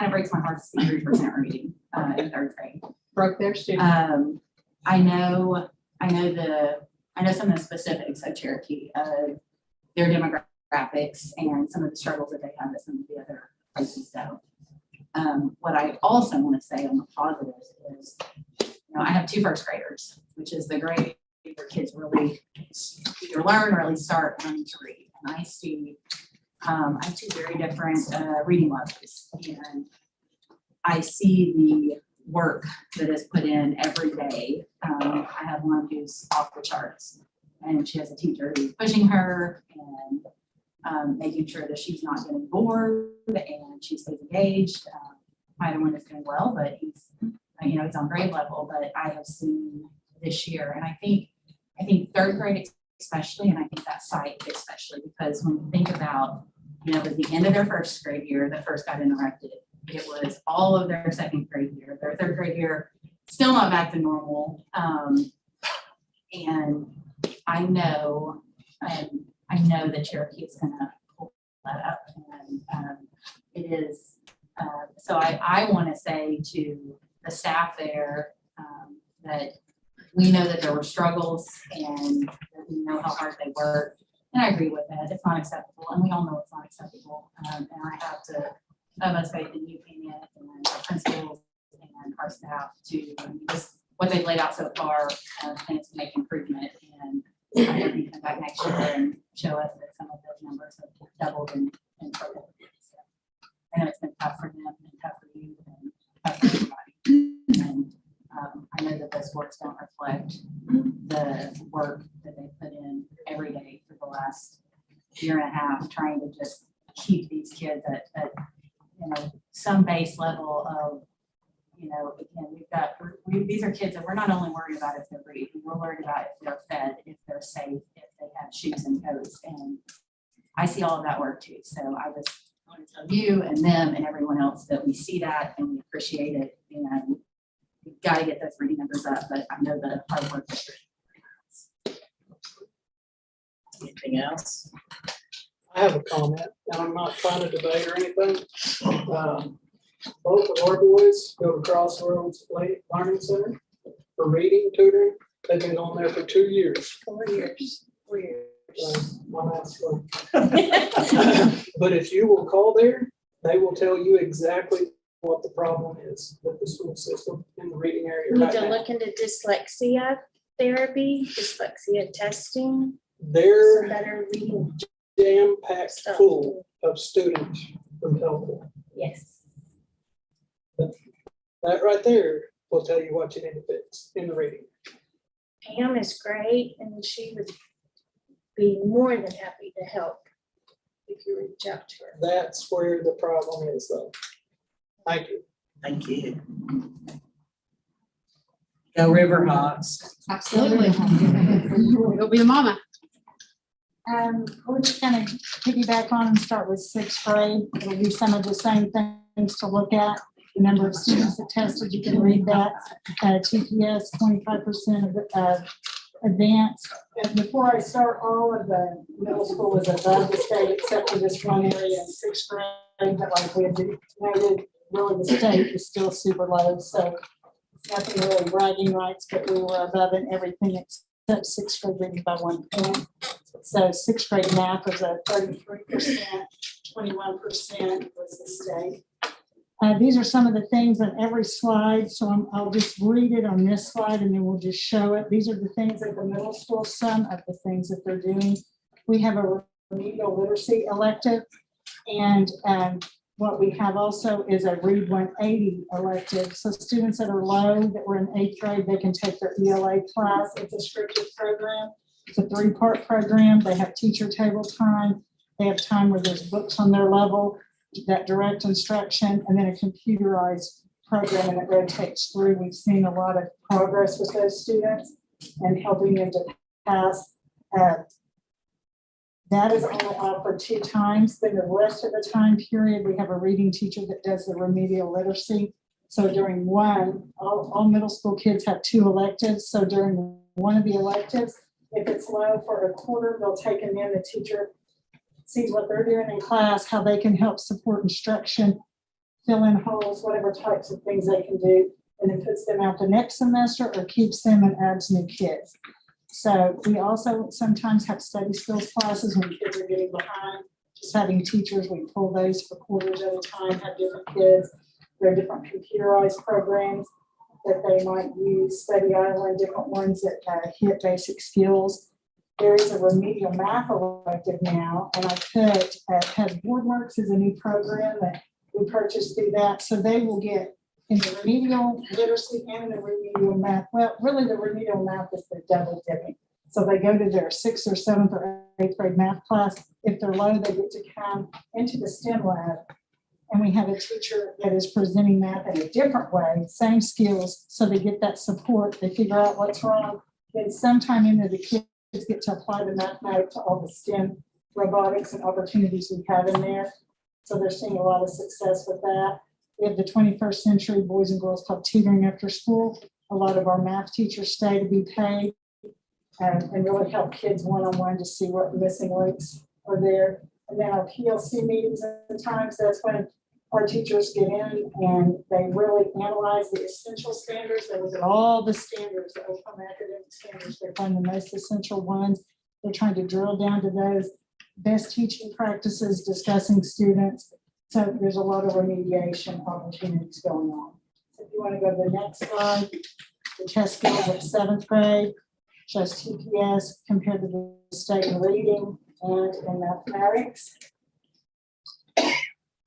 of breaks my heart to see 3% reading in third grade. Broke their student. I know some of the specifics of Cherokee, of their demographics and some of the struggles that they have that some of the other places don't. What I also want to say on the positives is, I have 2 first graders, which is the grade where kids really either learn or at least start learning to read. And I see, I have 2 very different reading levels, and I see the work that is put in every day. I have one who's off the charts, and she has a teacher who's pushing her and making sure that she's not getting bored and she stays engaged. My other one is doing well, but he's on grade level. But I have seen this year, and I think third grade especially, and I think that site especially, because when you think about, it was the end of their first grade year that first got interrupted. It was all of their second grade year, their third grade year, still not back to normal. And I know that Cherokee is gonna pull that up, and it is, so I wanna say to the staff there, that we know that there were struggles and that we know how hard they work. And I agree with that. It's not acceptable, and we all know it's not acceptable. And I have to have us faith in you, Kenya, and our principals and our staff to just what they've laid out so far, things to make improvement. And I hope you come back next year and show us that some of those numbers have doubled and tripled. So I know it's been tough for them and tough for you and tough for everybody. And I know that those words don't reflect the work that they put in every day for the last year and a half, trying to just keep these kids at some base level of, again, these are kids that we're not only worried about if they're breathing, we're worried about if they're fed, if they're safe, if they have shoes and coats. And I see all of that work too. So I just want to tell you and them and everyone else that we see that and we appreciate it. And we've got to get those reading numbers up, but I know the hard work that you're doing. Anything else? I have a comment, and I'm not trying to debate or anything. Both of our boys go to Crossroads Learning Center for reading tutoring. They've been on there for 2 years. 4 years. 4 years. My last one. But if you will call there, they will tell you exactly what the problem is with the school system in the reading area Need right to now. look into dyslexia therapy, dyslexia testing, some They're better reading. jam-packed Stuff. full of students from Helpful. Yes. That right there will tell you what you need to fix in the reading. Pam is great and she would be more than happy to help if you reach out to her. That's where the problem is though. Thank you. Thank you. Go Riverhawks. Absolutely. You'll be the mama. We're just gonna piggyback on and start with sixth grade. It'll be some of the same things to look at. The number of students that tested, you can read that. TPS, 25% of advanced. And before I start, all of the middle school is above the state except for this one area in sixth grade. But like we had noted, really the state is still super low. So it's nothing really bragging rights, but we were above in everything except sixth grade reading by 1 point. So sixth grade math was a 33%, 21% was the state. These are some of the things on every slide, so I'll just read it on this slide and then we'll just show it. These are the things at the middle school, some of the things that they're doing. We have a remedial literacy elective, and what we have also is a Read 180 elective. So students that are low, that were in 8th grade, they can take their ELA class. It's a scripted program. It's a 3-part program. They have teacher table time. They have time where there's books on their level, that direct instruction, and then a computerized program, and it rotates through. We've seen a lot of progress with those students and helping them to pass. That is only offered 2 times. Then the rest of the time period, we have a reading teacher that does the remedial literacy. So during one, all middle school kids have 2 electives. So during one of the electives, if it's low for a quarter, they'll take them in. The teacher sees what they're doing in class, how they can help support instruction, fill in holes, whatever types of things they can do, and then puts them out the next semester or keeps them and adds new kids. So we also sometimes have study skills classes when kids are getting behind. Just having teachers, we pull those for quarters at a time, have different kids. There are different computerized programs that they might use, Study Island, different ones that hit basic skills. There is a remedial math elective now, and I put, has BoardWorks is a new program that we purchased through that. So they will get in the remedial literacy and the remedial math. Well, really the remedial math is the double dipping. So they go to their 6th or 7th or 8th grade math class. If they're low, they get to come into the STEM lab. And we have a teacher that is presenting math in a different way, same skills. So they get that support. They figure out what's wrong. Then sometime into the kids get to apply the mathematics to all the STEM robotics and opportunities we have in there. So they're seeing a lot of success with that. We have the 21st Century Boys and Girls Club tutoring after school. A lot of our math teachers stay to be paid and really help kids one-on-one to see what missing links are there. And then our PLC meetings at times, that's when our teachers get in and they really analyze the essential standards. They look at all the standards, the OPM academic standards. They find the most essential ones. They're trying to drill down to those best teaching practices, discussing students. So there's a lot of remediation opportunities going on. So if you want to go to the next slide, the test scales of 7th grade, just TPS compared to the state in reading and in mathematics.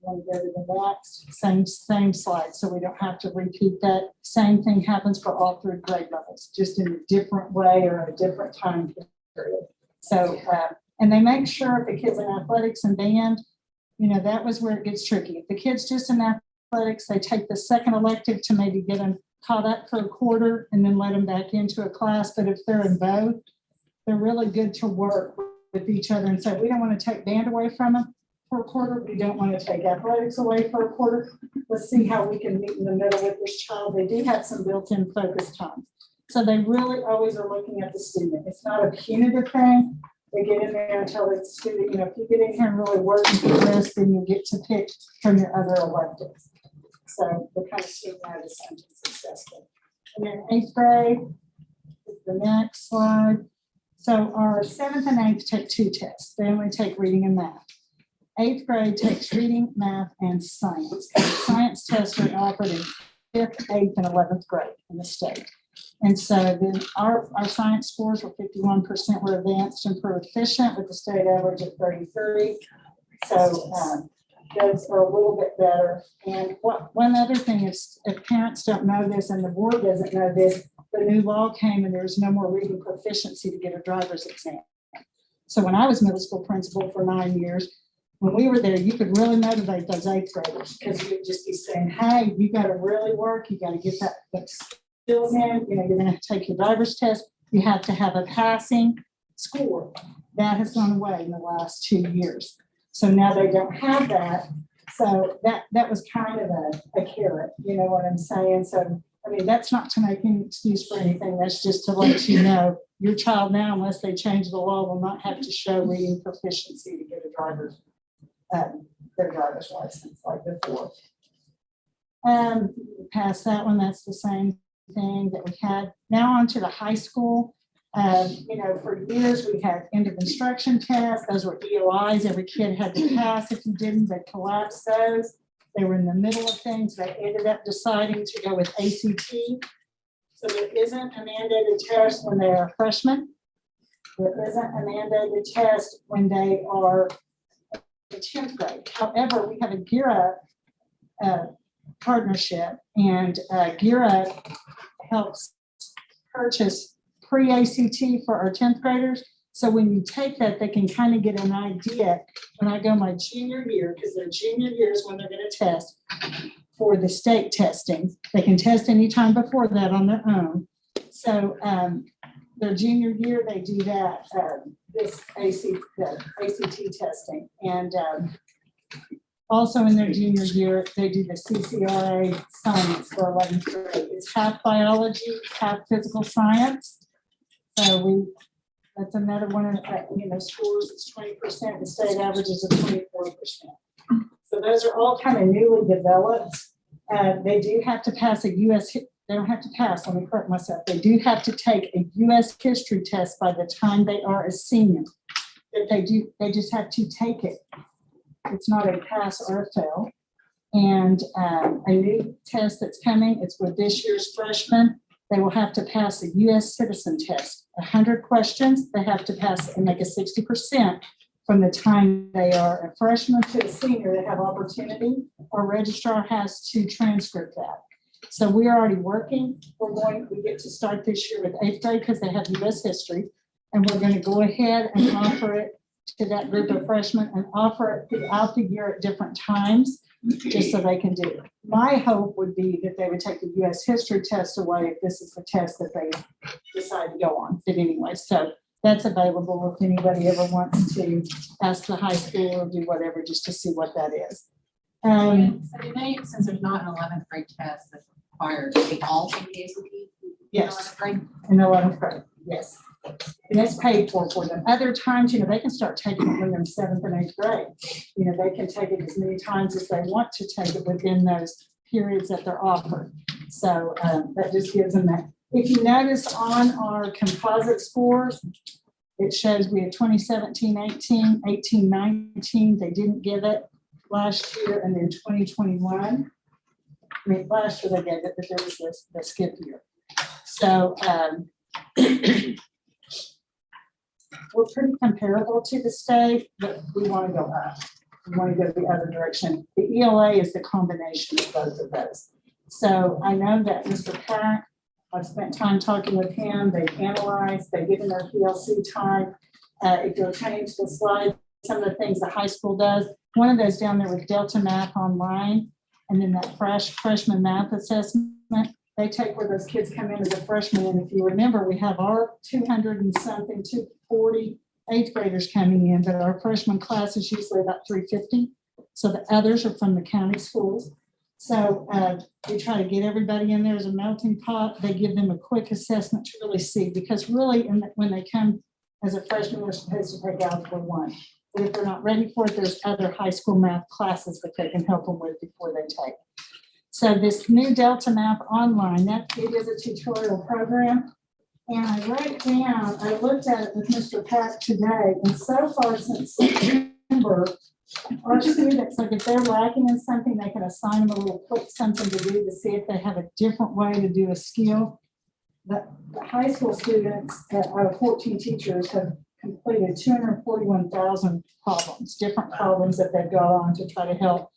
Want to go to the next, same slide, so we don't have to repeat that. Same thing happens for all 3 grade levels, just in a different way or a different time period. So, and they make sure if the kids in athletics and band, you know, that was where it gets tricky. If the kids just in athletics, they take the second elective to maybe get them caught up for a quarter and then let them back into a class. But if they're in both, they're really good to work with each other and say, we don't want to take band away from them for a quarter. We don't want to take athletics away for a quarter. Let's see how we can meet in the middle with this child. They do have some built-in focus time. So they really always are looking at the student. It's not a punitive thing. They get in there and tell the student, you know, if you get in here and really work and progress, then you get to pick from your other electives. So they're kind of seeing that as sentence assessment. And then 8th grade is the next slide. So our 7th and 8th take 2 tests. They only take reading and math. 8th grade takes reading, math, and science. Science tests are offered in 5th, 8th, and 11th grade in the state. And so then our science scores were 51% were advanced and proficient with the state average of 33. So those are a little bit better. And one other thing is, if parents don't know this and the board doesn't know this, the new law came and there's no more reading proficiency to get a driver's exam. So when I was middle school principal for 9 years, when we were there, you could really motivate those 8th graders because you'd just be saying, hey, you got to really work. You got to get that skills in. You know, you're going to take your driver's test. You have to have a passing score. That has gone away in the last 2 years. So now they don't have that. So that was kind of a carrot, you know what I'm saying? So, I mean, that's not to make any excuse for anything. That's just to let you know your child now, unless they change the law, will not have to show reading proficiency to get a their driver's license like before. Past that one, that's the same thing that we had. Now on to the high school. You know, for years we had end of instruction tests. Those were EOIs. Every kid had to pass. If you didn't, they collapsed those. They were in the middle of things. They ended up deciding to go with ACT. So there isn't a mandated test when they are freshmen. There isn't a mandated test when they are in 10th grade. However, we have a Gear Up partnership, and Gear Up helps purchase pre-ACT for our 10th graders. So when you take that, they can kind of get an idea. When I go my junior year, because their junior year is when they're going to test for the state testing. They can test anytime before that on their own. So their junior year, they do that, the ACT testing. And also in their junior year, they do the CCRA science for 11th grade. It's half biology, half physical science. So that's another one of the scores. It's 20%. The state average is a 24%. So those are all kind of newly developed. They do have to pass a U.S. They don't have to pass. Let me correct myself. They do have to take a U.S. history test by the time they are a senior. They just have to take it. It's not a pass or a fail. And a new test that's coming. It's for this year's freshmen. They will have to pass a U.S. citizen test. 100 questions. They have to pass and make a 60% from the time they are a freshman to a senior. They have opportunity. Our registrar has to transcript that. So we are already working. We get to start this year with 8th grade because they have U.S. history. And we're going to go ahead and offer it to that group of freshmen and offer it throughout the year at different times, just so they can do it. My hope would be that they would take the U.S. history test away if this is the test that they decide to go on. But anyway, so that's available if anybody ever wants to ask the high school or do whatever, just to see what that is. So do they, since there's not an 11th grade test that's required, do they all take the ACT? Yes, 11th grade? in 11th grade, yes. And it's paid for them. Other times, they can start taking it when they're in 7th and 8th grade. They can take it as many times as they want to take it within those periods that they're offered. So that just gives them that. If you notice on our composite scores, it shows we had 2017, 18, 18, 19. They didn't give it last year, and then 2021. Last year they gave it, but there was the skip year. So we're pretty comparable to the state, but we want to go up. We want to go the other direction. The ELA is the combination of both of those. So I know that Mr. Pack, I've spent time talking with him. They've analyzed, they've given their PLC time. If you'll change the slide, some of the things the high school does, one of those down there with Delta Math Online, and then that freshman math assessment, they take where those kids come in as a freshman. And if you remember, we have our 200 and something, 240 8th graders coming in, but our freshman class is usually about 350. So the others are from the county schools. So we try to get everybody in there as a melting pot. They give them a quick assessment to really see, because really when they come as a freshman, they're supposed to take Algebra 1. But if they're not ready for it, there's other high school math classes that they can help them with before they take. So this new Delta Map Online, that it is a tutorial program. And I wrote down, I looked at it with Mr. Pack today, and so far since September, our students, like if they're lacking in something, they can assign them a little quick something to do to see if they have a different way to do a skill. The high school students, out of 14 teachers, have completed 241,000 problems, different problems that they've got on to try to help,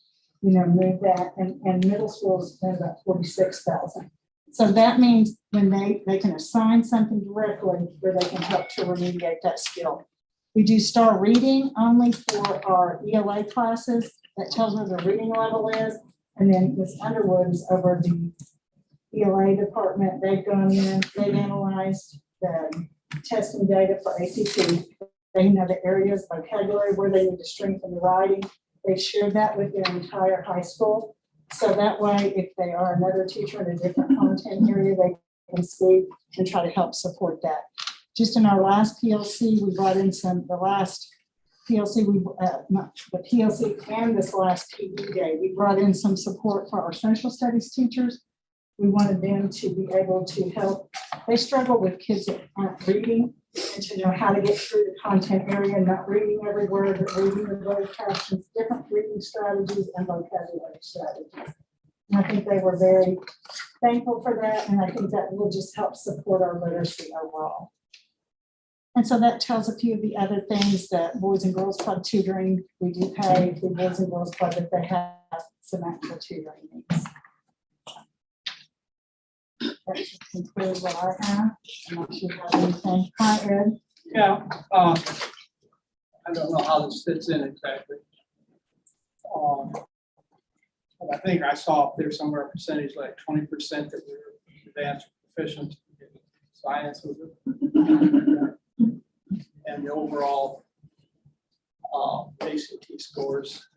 move that. And middle schools spend about 46,000. So that means when they can assign something directly where they can help to remediate that skill. We do STAR reading only for our ELA classes. That tells where the reading level is. And then Ms. Underwood is over the ELA department. They've gone in, they've analyzed the testing data for ACT. They know the areas, vocabulary, where they need to strengthen the writing. They've shared that with their entire high school. So that way, if they are another teacher in a different content area, they can see and try to help support that. Just in our last PLC, we brought in the last PLC, the PLC and this last PD day, we brought in some support for our social studies teachers. We wanted them to be able to help. They struggle with kids that aren't reading and to know how to get through the content area, not reading every word, but reading the word captions, different reading strategies and vocabulary strategies. And I think they were very thankful for that. And I think that will just help support our literacy overall. And so that tells a few of the other things that Boys and Girls Club tutoring, we do pay the Boys and Girls Club if they have some actual tutoring needs. That should conclude what I have. I'm not sure if you have anything. Hi, Ed. Yeah, I don't know how this fits in exactly. But I think I saw up there somewhere a percentage like 20% that were advanced proficient in science was it? And the overall ACT scores.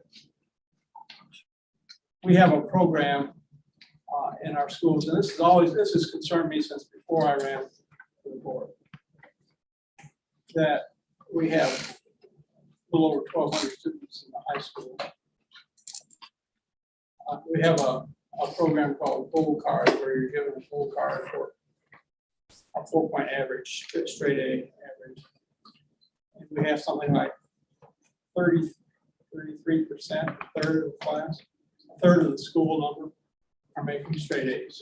We have a program in our schools, and this has concerned me since before I ran for the board, that we have a little over 1,200 students in the high school. We have a program called Bull Card, where you're given a Bull Card for a 4-point average, straight A average. And we have something like 33%, a third of the class, a third of the school number are making straight A's,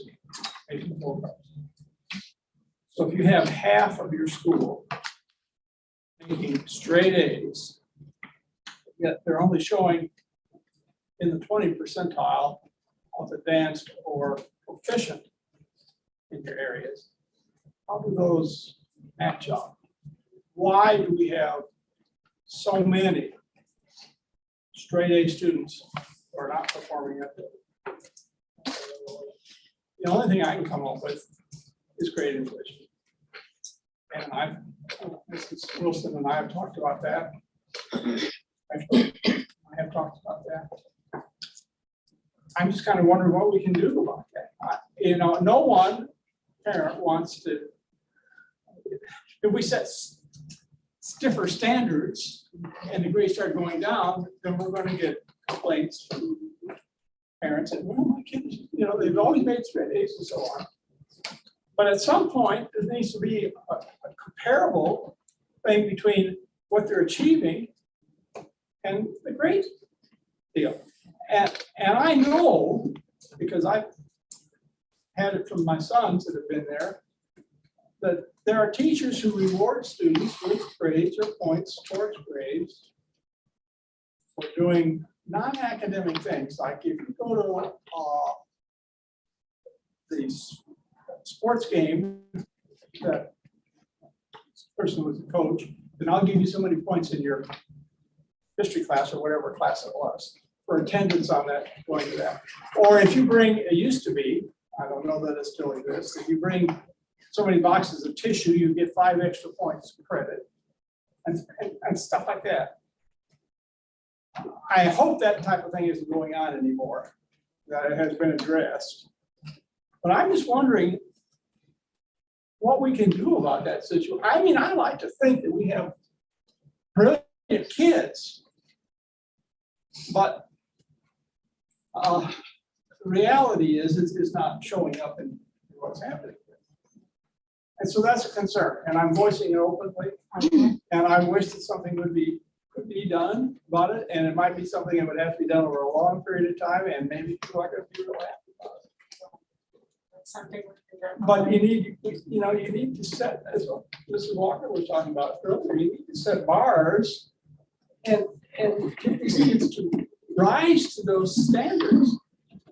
making Bull Cards. So if you have half of your school making straight A's, yet they're only showing in the 20th percentile of advanced or proficient in your areas, how do those match up? Why do we have so many straight A students who are not performing at the? The only thing I can come up with is grade inflation. And Mrs. Wilson and I have talked about that. Actually, I have talked about that. I'm just kind of wondering what we can do about that. No one parent wants to, if we set stiffer standards and the grades start going down, then we're going to get complaints from parents and, well, my kids, they've always made straight A's and so on. But at some point, there needs to be a comparable thing between what they're achieving and the grade deal. And I know, because I've had it from my sons that have been there, that there are teachers who reward students with grades or points towards grades for doing non-academic things. Like if you go to the sports game, that person was a coach, then I'll give you so many points in your history class or whatever class it was for attendance on that, going to that. Or if you bring, it used to be, I don't know that it still exists, if you bring so many boxes of tissue, you get 5 extra points for credit and stuff like that. I hope that type of thing isn't going on anymore, that it has been addressed. But I'm just wondering what we can do about that situation. I mean, I like to think that we have brilliant kids, but the reality is, it's not showing up in what's happening. And so that's a concern, and I'm voicing it openly. And I wish that something could be done about it, and it might be something that would have to be done over a long period of time, and maybe people are gonna be real happy about it. Something we can do. But you need to set, as Mrs. Walker was talking about earlier, you need to set bars and get these kids to rise to those standards.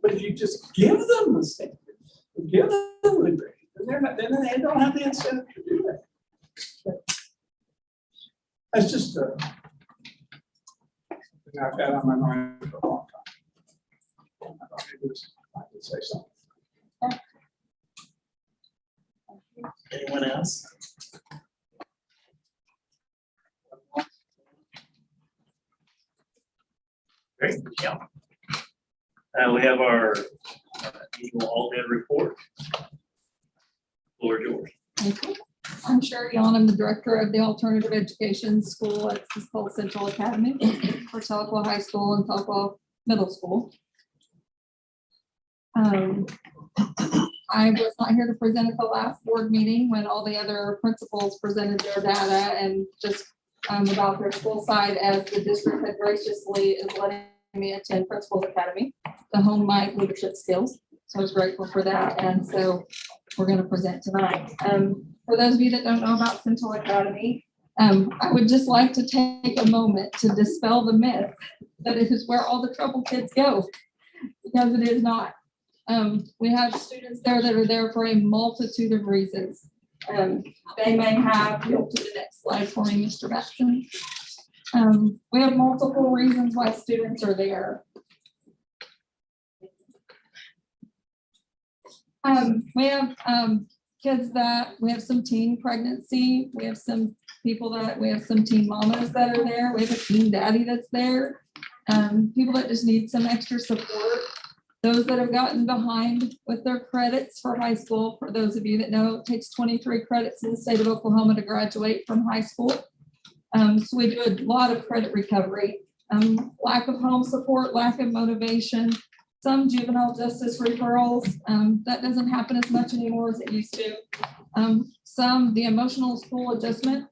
But if you just give them the standards, give them the grade, then they don't have the incentive to do that. That's just something I've had on my mind for a long time. I thought maybe I could say something. Anyone else? Great, yeah. We have our annual all-day report. Floor is yours. Thank you. I'm Sherry Yon. I'm the director of the Alternative Education School at South Central Academy for Tahlequah High School and Tahlequah Middle School. I was not here to present at the last board meeting when all the other principals presented their data and just about their school side, as the district had graciously is letting me attend Principals Academy to hone my leadership skills. So I was grateful for that. And so we're going to present tonight. For those of you that don't know about Central Academy, I would just like to take a moment to dispel the myth that it is where all the troubled kids go, because it is not. We have students there that are there for a multitude of reasons. They may have, go to the next slide for me, Mr. Batson. We have multiple reasons why students are there. We have kids that, we have some teen pregnancy, we have some people that, we have some teen mamas that are there, we have a teen daddy that's there, people that just need some extra support, those that have gotten behind with their credits for high school. For those of you that know, it takes 23 credits in the state of Oklahoma to graduate from high school. So we do a lot of credit recovery, lack of home support, lack of motivation, some juvenile justice referrals. That doesn't happen as much anymore as it used to. The emotional school adjustment.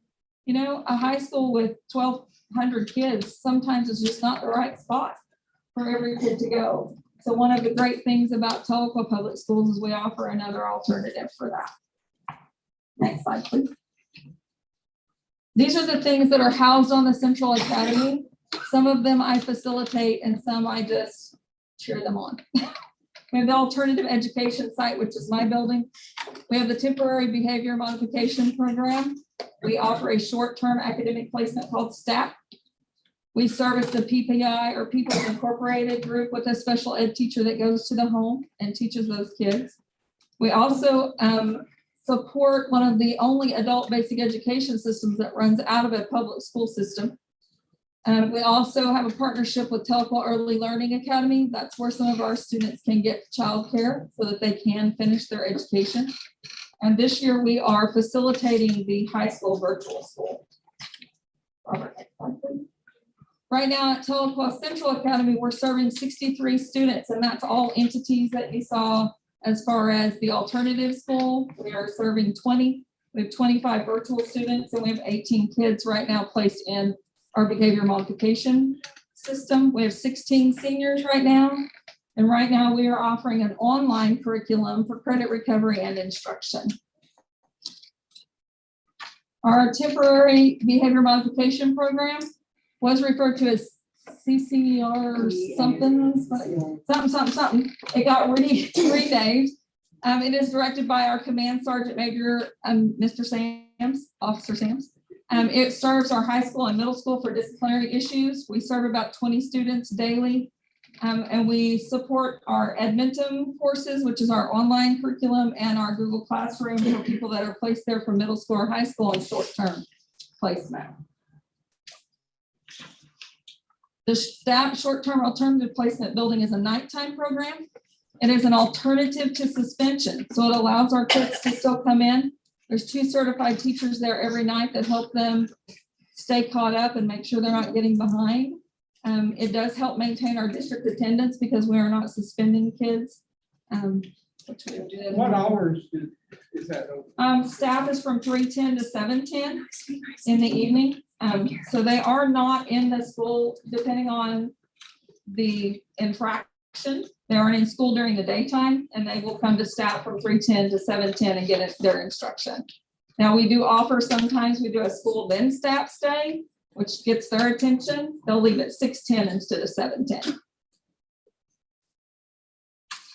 You know, a high school with 1,200 kids sometimes is just not the right spot for every kid to go. So one of the great things about Tahlequah Public Schools is we offer another alternative for that. Next slide, please. These are the things that are housed on the Central Academy. Some of them I facilitate and some I just cheer them on. We have the alternative education site, which is my building. We have the temporary behavior modification program. We offer a short-term academic placement called STAP. We service the PPI or People's Incorporated group with a special ed teacher that goes to the home and teaches those kids. We also support one of the only adult basic education systems that runs out of a public school system. We also have a partnership with Tahlequah Early Learning Academy. That's where some of our students can get childcare so that they can finish their education. And this year we are facilitating the high school virtual school. Robert, next slide, please. Right now at Tahlequah Central Academy, we're serving 63 students, and that's all entities that you saw. As far as the alternative school, we are serving 20. We have 25 virtual students, and we have 18 kids right now placed in our behavior modification system. We have 16 seniors right now, and right now we are offering an online curriculum for credit recovery and instruction. Our temporary behavior modification program was referred to as CCR or something. It got renamed. It is directed by our Command Sergeant Major, Mr. Sams, Officer Sams. It serves our high school and middle school for disciplinary issues. We serve about 20 students daily. And we support our Edmonton courses, which is our online curriculum, and our Google Classroom for people that are placed there for middle school or high school and short-term placement. The STAP short-term alternative placement building is a nighttime program. It is an alternative to suspension. So it allows our kids to still come in. There's 2 certified teachers there every night that help them stay caught up and make sure they're not getting behind. It does help maintain our district attendance because we are not suspending kids. Which we are doing. What hours is that open? Staff is from 3:10 to 7:10 in the evening. So they are not in the school, depending on the infraction. They aren't in school during the daytime, and they will come to staff from 3:10 to 7:10 and get their instruction. Now, we do offer, sometimes we do a school then staff stay, which gets their attention. They'll leave at 6:10 instead of 7:10.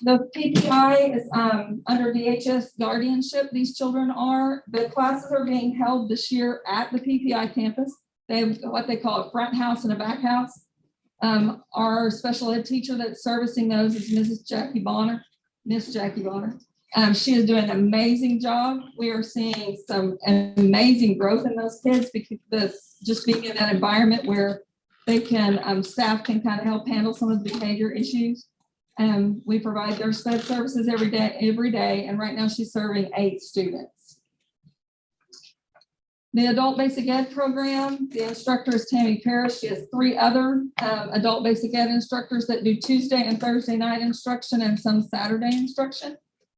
The PPI is under DHS guardianship. These children the classes are being held this year at the PPI campus. They have what they call a front house and a back house. Our special ed teacher that's servicing those is Miss Jackie Bonner. She is doing an amazing job. We are seeing some amazing growth in those kids because just being in that environment where they can, staff can kind of help handle some of the behavior issues. We provide their SPED services every day, and right now she's serving 8 students. The adult basic ed program, the instructor is Tammy Parrish. She has 3 other adult basic ed instructors that do Tuesday and Thursday night instruction and some Saturday instruction.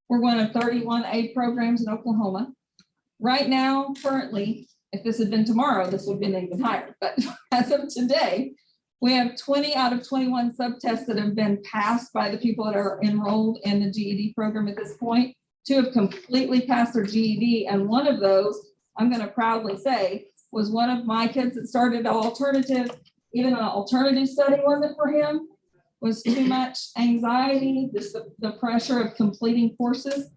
We're one of 31 aid programs in Oklahoma. Right now, currently, if this had been tomorrow, this would have been even higher, but as of today, we have 20 out of 21 subtests that have been passed by the people that are enrolled in the GED program at this point. 2 have completely passed their GED, and one of those, I'm going to proudly say, was one of my kids that started an alternative, even an alternative study wasn't for him, was too much anxiety, just the pressure of completing courses.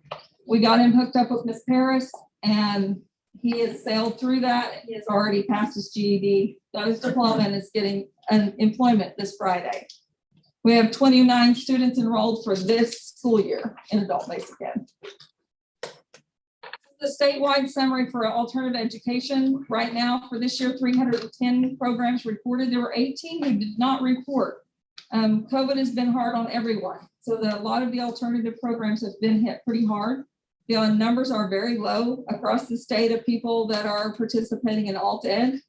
We got him hooked up with Miss Paris, and he has sailed through that. He has already passed his GED, got his diploma, and is getting an employment this Friday. We have 29 students enrolled for this school year in adult basic ed. The statewide summary for alternative education right now for this year, 310 programs reported. There were 18 who did not report. COVID has been hard on everyone. So a lot of the alternative programs have been hit pretty hard. The numbers are very low across the state of people that are participating in alt ed.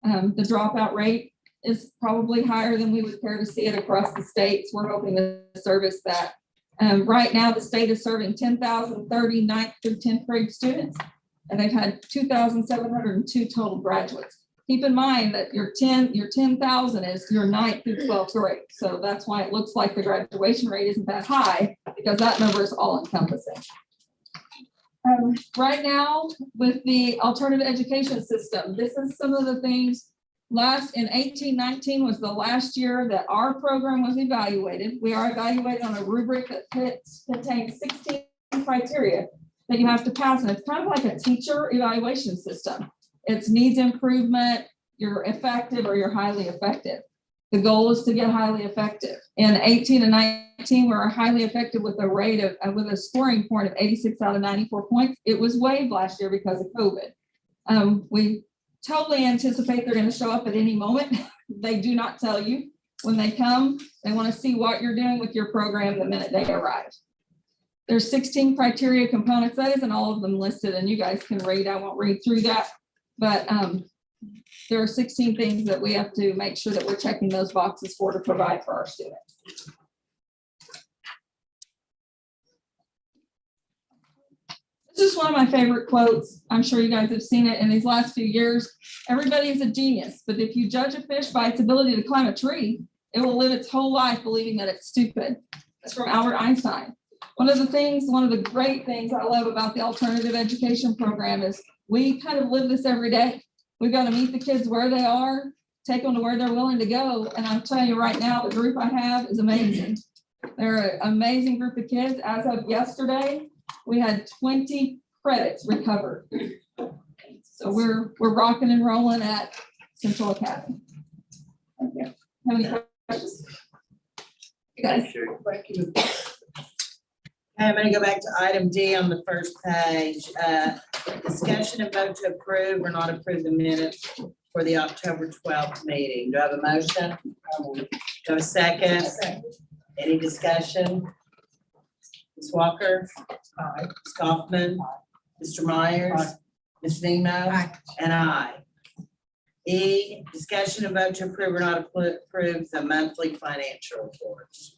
The dropout rate is probably higher than we would care to see it across the states. We're hoping to service that. Right now, the state is serving 10,030 9th through 10th grade students, and they've had 2,702 total graduates. Keep in mind that your 10,000 is your 9th through 12th grade. So that's why it looks like the graduation rate isn't that high, because that number is all encompassing. Right now, with the alternative education system, this is some of the things. In 18-19 was the last year that our program was evaluated. We are evaluated on a rubric that contains 16 criteria that you have to pass. And it's kind of like a teacher evaluation system. It's needs improvement, you're effective, or you're highly effective. The goal is to get highly effective. In 18 and 19, we're highly effective with a rate of, with a scoring point of 86 out of 94 points. It was waived last year because of COVID. We totally anticipate they're going to show up at any moment. They do not tell you. When they come, they want to see what you're doing with your program the minute they arrive. There's 16 criteria components. That isn't all of them listed, and you guys can read. I won't read through that, but there are 16 things that we have to make sure that we're checking those boxes for to provide for our students. This is one of my favorite quotes. I'm sure you guys have seen it in these last few years. Everybody is a genius, but if you judge a fish by its ability to climb a tree, it will live its whole life believing that it's stupid. That's from Albert Einstein. One of the great things I love about the alternative education program is we kind of live this every day. We've got to meet the kids where they are, take them to where they're willing to go. And I'm telling you right now, the group I have is amazing. They're an amazing group of kids. As of yesterday, we had 20 credits recovered. So we're rocking and rolling at Central Academy. Thank you. Have any questions? You guys? Thank you. I'm going to go back to item D on the first page. Discussion and vote to approve or not approve the minutes for the October 12th meeting. Do I have a motion? Do I have a second? Any discussion? Ms. Walker? Aye. Ms. Kaufman? Mr. Myers? Ms. Nemo? Aye. And aye. E, discussion and vote to approve or not approve the monthly financial reports.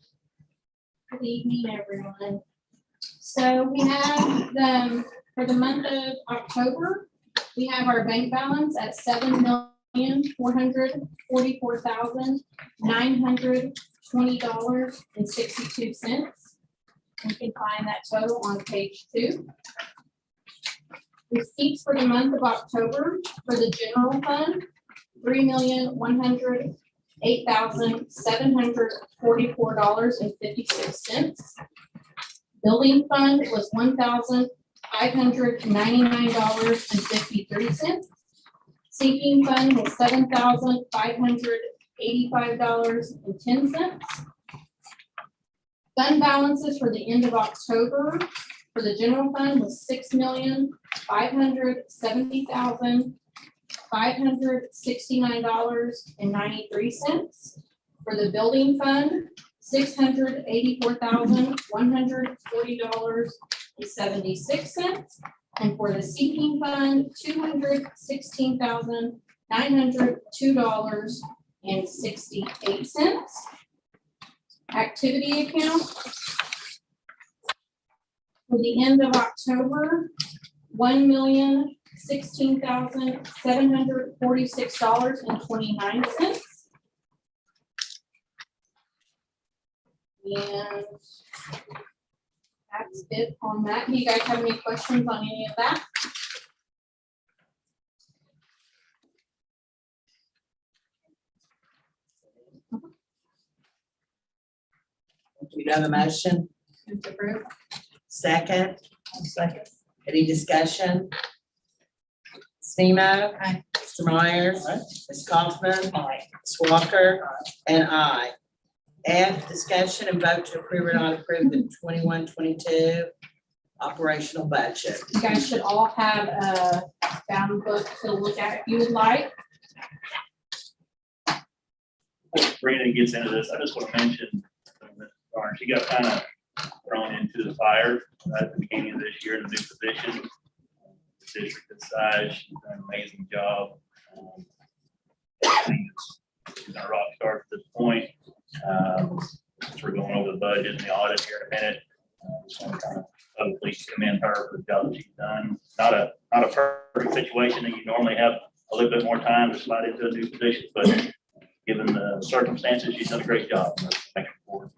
Good evening, everyone. So we have for the month of October, we have our bank balance at $7,444,920.62. You can find that total on page 2. Receipts for the month of October for the general fund, $3,108,744.56. Building fund was $1,599.53. Sinking fund was $7,585.10. Fund balances for the end of October for the general fund was $6,570,569.93. For the building fund, $684,140.76. And for the sinking fund, $216,902.68. Activity account for the end of October, $1,016,746.29. And that's it on that. Do you guys have any questions on any of that? Do you have a motion? To approve? Second, Second. any discussion? Snemo. Aye. Mr. Myers. Aye. Ms. Kaufman. Aye. Ms. Walker. And I. F, discussion and vote to approve or not approve the 21-22 operational budget. You guys should all have a bound book to look at if you would like. Before Brandon gets into this, I just want to mention, she got kind of thrown into the fire at the beginning of this year in a new position. The district this size, she's done an amazing job. She's been a rock star at this point. As we're going over the budget and the audit here in a minute, just want to kind of publicly commend her for the job that she's done. Not a perfect situation that you normally have a little bit more time to slide into a new position, but given the circumstances, she's done a great job. Thank you for it.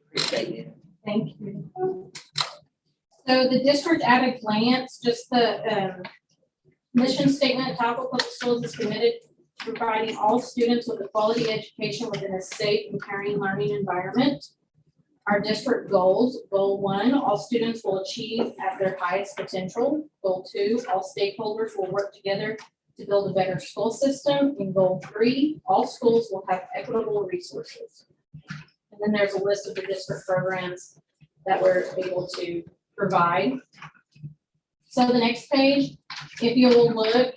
Appreciate you. Thank you. So the district at a glance, just the mission statement, Talbot Public Schools is committed to providing all students with a quality education within a safe and caring learning environment. Our district goals: Goal 1, all students will achieve at their highest potential. Goal 2, all stakeholders will work together to build a better school system. And Goal 3, all schools will have equitable resources. And then there's a list of the district programs that we're able to provide. So the next page, if you will look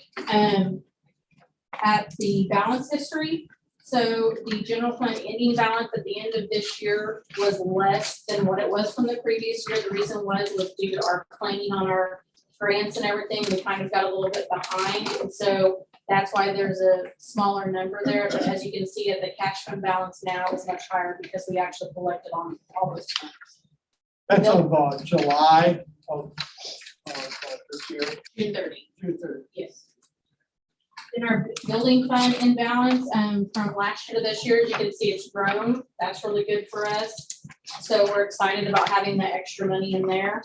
at the balance history. So the general fund ending balance at the end of this year was less than what it was from the previous year. The reason was due to our claiming on our grants and everything. We kind of got a little bit behind. And so that's why there's a smaller number there. But as you can see, the cash fund balance now is much higher because we actually collected on all those funds. That's of July of this year, June 30. June 30. Yes. In our building fund imbalance, from last year to this year, as you can see, it's grown. That's really good for us. So we're excited about having the extra money in there.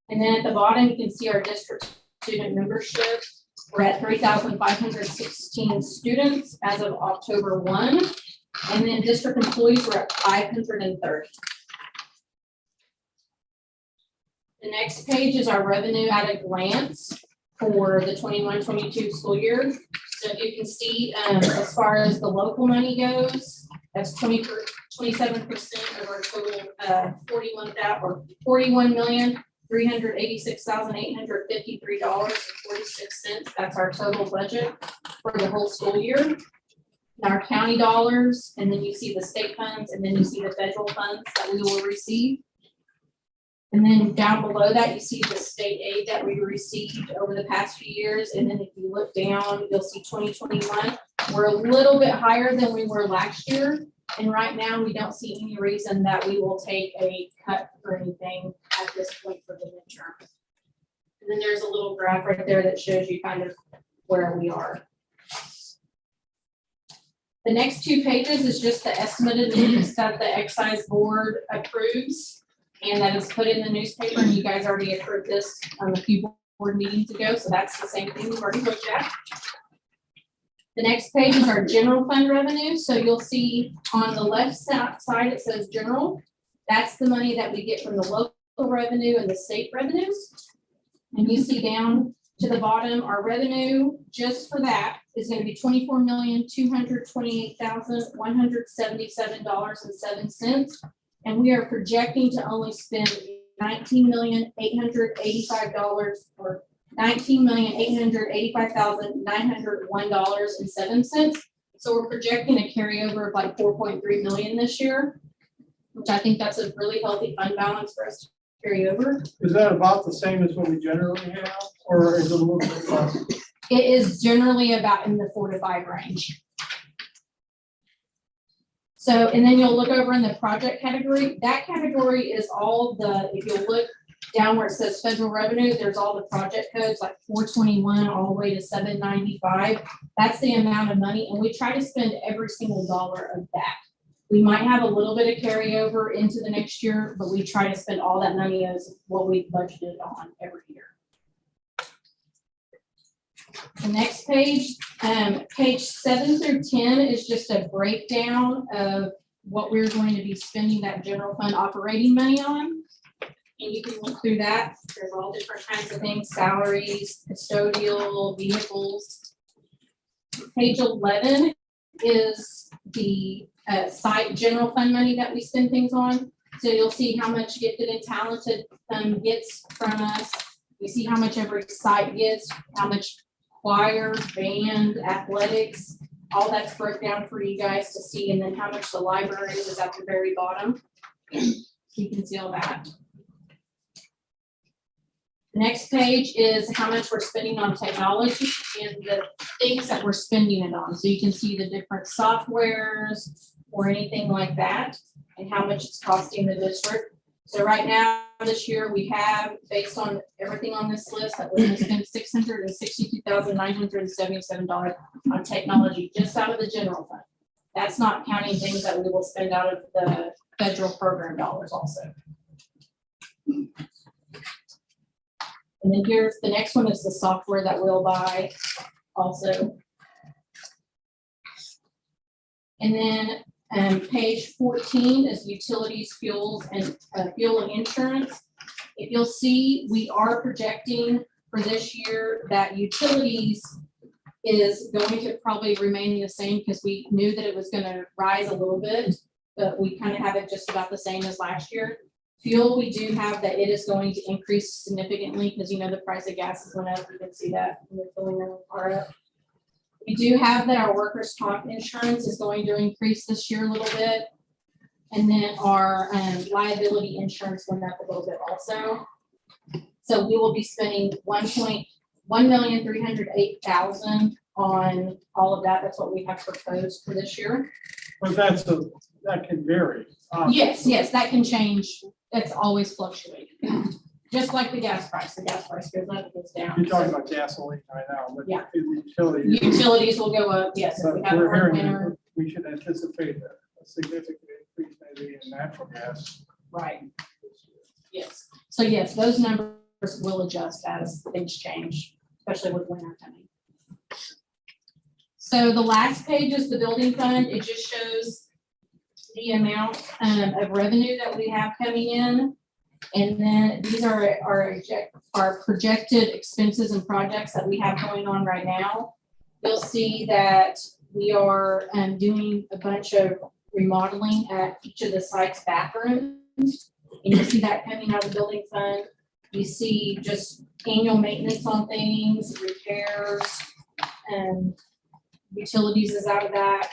And then at the bottom, you can see our district student membership. We're at 3,516 students as of October 1. And then district employees were at 530. The next page is our revenue at a glance for the 21-22 school year. So you can see as far as the local money goes, that's 27% of our total $41,386,853.46. That's our total budget for the whole school year. And our county dollars, and then you see the state funds, and then you see the federal funds that we will receive. And then down below that, you see the state aid that we received over the past few years. And then if you look down, you'll see 2021, we're a little bit higher than we were last year. And right now, we don't see any reason that we will take a cut or anything at this point for the midterm. And then there's a little graph right there that shows you kind of where we are. The next 2 pages is just the estimated needs that the excise board approves. And that is put in the newspaper, and you guys already approved this a few board meetings ago, so that's the same thing we've already looked at. The next page is our general fund revenue. So you'll see on the left side, it says general. That's the money that we get from the local revenue and the state revenues. And you see down to the bottom, our revenue just for that is going to be $24,228,177.07. And we are projecting to only spend $19,885 or $19,885,901.07. So we're projecting a carryover of like 4.3 million this year, which I think that's a really healthy fund balance for us to carry over. Is that about the same as what we generally have, or is it a little bit less? It is generally about in the 4 to 5 range. So, and then you'll look over in the project category. That category is all the, if you look down where it says federal revenue, there's all the project codes like 421 all the way to 795. That's the amount of money. And we try to spend every single dollar of that. We might have a little bit of carryover into the next year, but we try to spend all that money as what we budgeted on every year. The next page, page 7 through 10 is just a breakdown of what we're going to be spending that general fund operating money on. And you can look through that. There's all different kinds of things, salaries, custodial, vehicles. Page 11 is the site general fund money that we spend things on. So you'll see how much Gifted and Talented gets from us. You see how much every site gets, how much choir, band, athletics, all that's broken down for you guys to see, and then how much the library is at the very bottom. You can see all that. The next page is how much we're spending on technology and the things that we're spending it on. So you can see the different softwares or anything like that and how much it's costing the district. So right now, this year, we have, based on everything on this list, that we're gonna spend $662,977 on technology, just out of the general fund. That's not counting things that we will spend out of the federal program dollars also. And then here's, the next one is the software that we'll buy also. And then page 14 is utilities, fuels, and fuel and insurance. If you'll see, we are projecting for this year that utilities is going to probably remain the same because we knew that it was going to rise a little bit, but we kind of have it just about the same as last year. Fuel, we do have that it is going to increase significantly because you know the price of gas is went up. You can see that when we're filling our car up. We do have that our workers' comp insurance is going to increase this year a little bit. And then our liability insurance went up a little bit also. So we will be spending $1,308,000 on all of that. That's what we have proposed for this year. But that can vary. Yes, that can change. It's always fluctuating. Just like the gas price goes up, it goes down. You're talking about gasoline right now, but Yeah. utilities will go up, yes. If we have a we're hard hearing winter. we should anticipate a significant increase maybe in natural gas. Right. Yes. So yes, those numbers will adjust as things change, especially with winter coming. So the last page is the building fund. It just shows the amount of revenue that we have coming in. And then these are our projected expenses and projects that we have going on right now. You'll see that we are doing a bunch of remodeling at each of the site's bathrooms. And you'll see that coming out of the building fund. You see just annual maintenance on things, repairs, and utilities is out of that.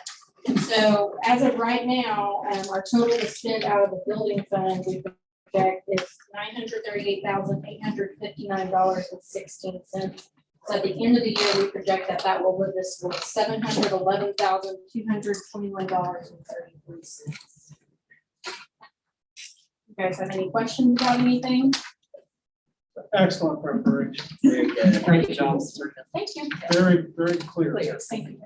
So as of right now, our total to spend out of the building fund, we've project is $938,859.16. So at the end of the year, we project that that will leave us with $711,221.33. You guys have any questions about anything? Excellent preparation. Very good. Great job. Thank you. Very, very clear. Thank you.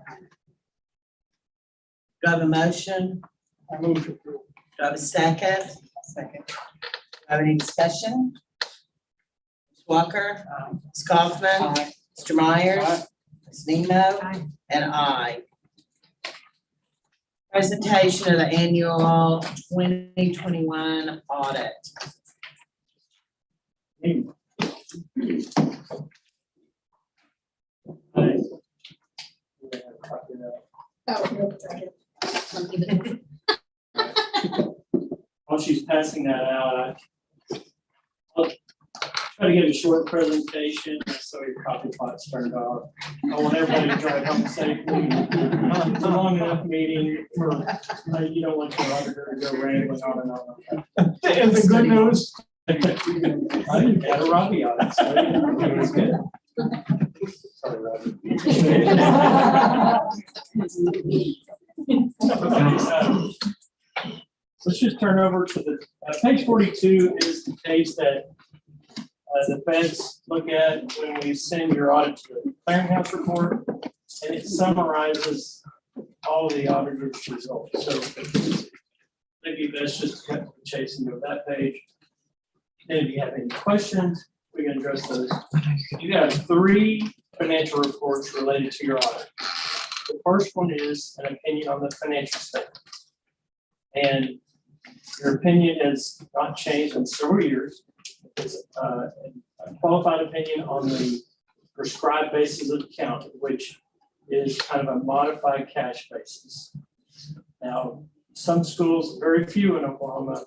Do I have a motion? I move to approve. Do I have a second? Second. Have any discussion? Ms. Walker? Ms. Kaufman? Mr. Myers? Aye. Ms. Nemo? And I. Presentation of the annual 2021 audit. While she's passing that out, I'll try to get a short presentation, so your coffee pot's turned off. I want everybody to drive home safely. It's a long enough meeting for, you don't want your auditor to go rambling on and on. And the good news, I didn't get a Robbie on it, so it was good. Sorry, Robbie. Let's just turn over to the, page 42 is the page that the feds look at when we send your audit to the clearinghouse report, and it summarizes all of the auditor's results. So maybe that's just cut the chase and go to that page. And if you have any questions, we can address those. You have 3 financial reports related to your audit. The first one is an opinion on the financial statement. And your opinion has not changed in several years. It's a qualified opinion on the prescribed basis of accounting, which is kind of a modified cash basis. Now, some schools, very few in Oklahoma,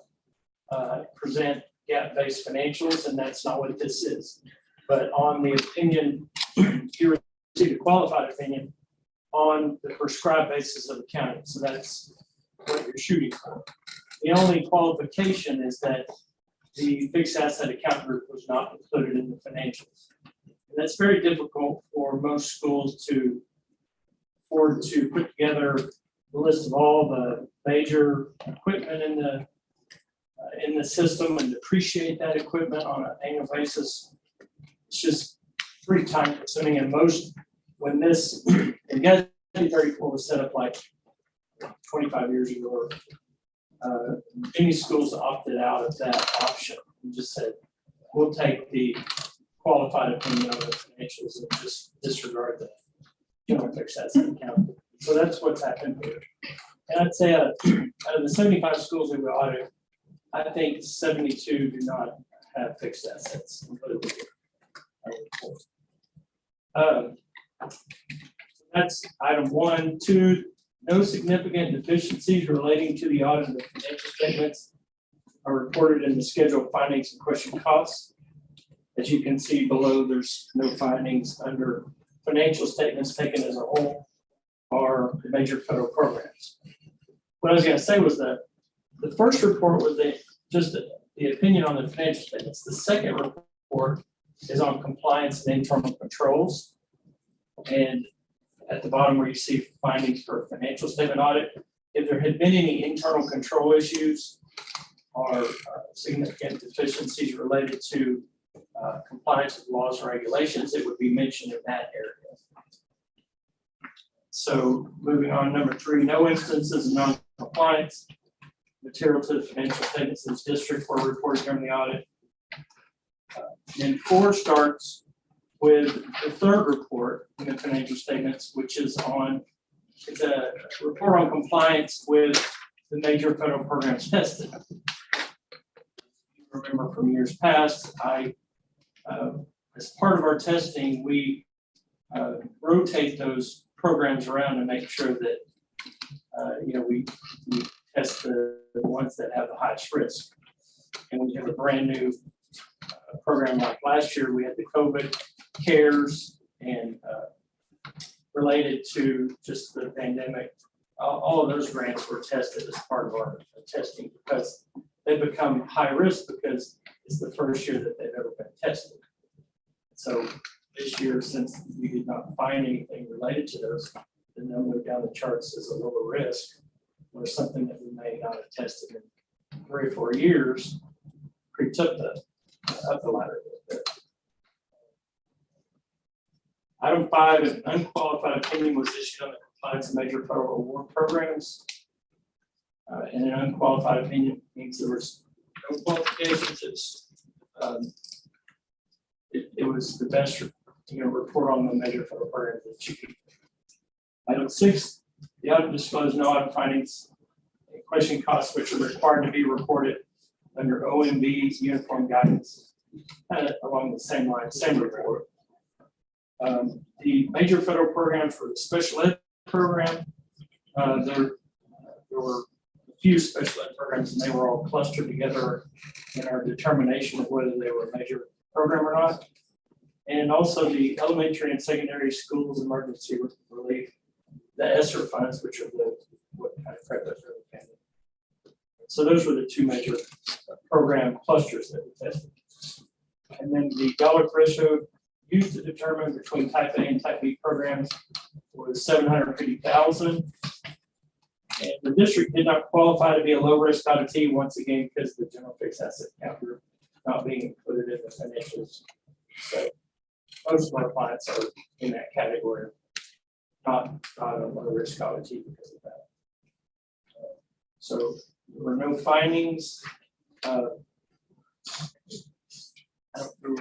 present gap-based financials, and that's not what this is. But on the opinion, you receive a qualified opinion on the prescribed basis of accounting. So that's what you're shooting for. The only qualification is that the fixed asset account group was not included in the financials. And that's very difficult for most schools to afford to put together a list of all the major equipment in the system and depreciate that equipment on an annual basis. It's just pretty time consuming, and most, when this, and GASB 34 was set up like 25 years ago, many schools opted out of that option and just said, we'll take the qualified opinion on the financials and just disregard the general fixed asset account. So that's what's happened here. And I'd say out of the 75 schools that we audit, I think 72 do not have fixed assets. That's item 1. 2, no significant deficiencies relating to the audit of the financial statements are reported in the schedule of findings and question costs. As you can see below, there's no findings under financial statements taken as a whole or the major federal programs. What I was going to say was that the first report was just the opinion on the financial statements. The second report is on compliance and internal controls. And at the bottom where you see findings for financial statement audit, if there had been any internal control issues or significant deficiencies related to compliance with laws and regulations, it would be mentioned in that area. So moving on, number 3, no instances of non-compliance material to the financial statements in this district were reported during the audit. And 4 starts with the third report in the financial statements, which is it's a report on compliance with the major federal programs tested. Remember from years past, as part of our testing, we rotate those programs around to make sure that we test the ones that have the highest risk. And we have a brand new program like last year. We had the COVID CARES and related to just the pandemic. All of those grants were tested as part of our testing because they become high risk because it's the first year that they've ever been tested. So this year, since we did not find anything related to those, then they'll move down the charts as a lower risk, or something that we may not have tested in 3 or 4 years, creeps up the ladder a little bit. Item 5, an unqualified opinion was issued on the compliance of major federal award programs. And an unqualified opinion means there was no qualifications. It was the best, report on the major federal programs that you could. Item 6, the audit disclosed no audit findings and question costs which are required to be reported under OMB's uniform guidance, kind of along the same line, same report. The major federal programs for the special ed program, there were a few special ed programs and they were all clustered together in our determination of whether they were a major program or not. And also the elementary and secondary schools emergency relief, the ESSER funds, which are what kind of credit for the family. So those were the 2 major program clusters that we tested. And then the dollar threshold used to determine between type A and type B programs was $750,000. And the district did not qualify to be a low risk auditee once again because of the general fixed asset count group not being included in the financials. So most of our clients are in that category, not a low risk auditee because of that. So there were no findings. I don't know.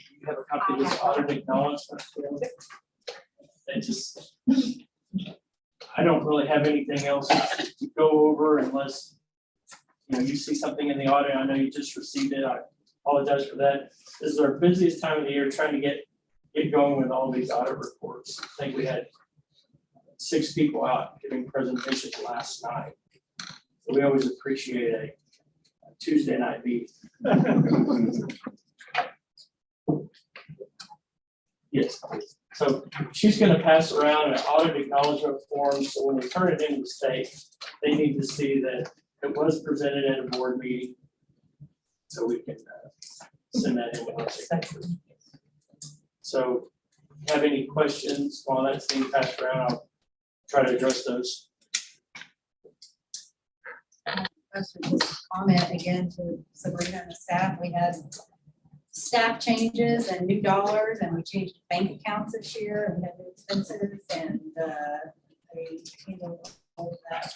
You have a copy of this audit acknowledgement. I don't really have anything else to go over unless you see something in the audit. I know you just received it. I apologize for that. This is our busiest time of the year trying to get going with all these audit reports. I think we had 6 people out giving presentations last night. So we always appreciate a Tuesday night meeting. Yes, please. So she's going to pass around an audit acknowledgement form. So when they turn it into the state, they need to see that it was presented at a board meeting. So we can send that in our signature. So if you have any questions while that's being passed around, I'll try to address those. Just comment again to Sabrina and the staff. We had staff changes and new dollars, and we changed bank accounts this year, and we had new expenses, and they handled all of that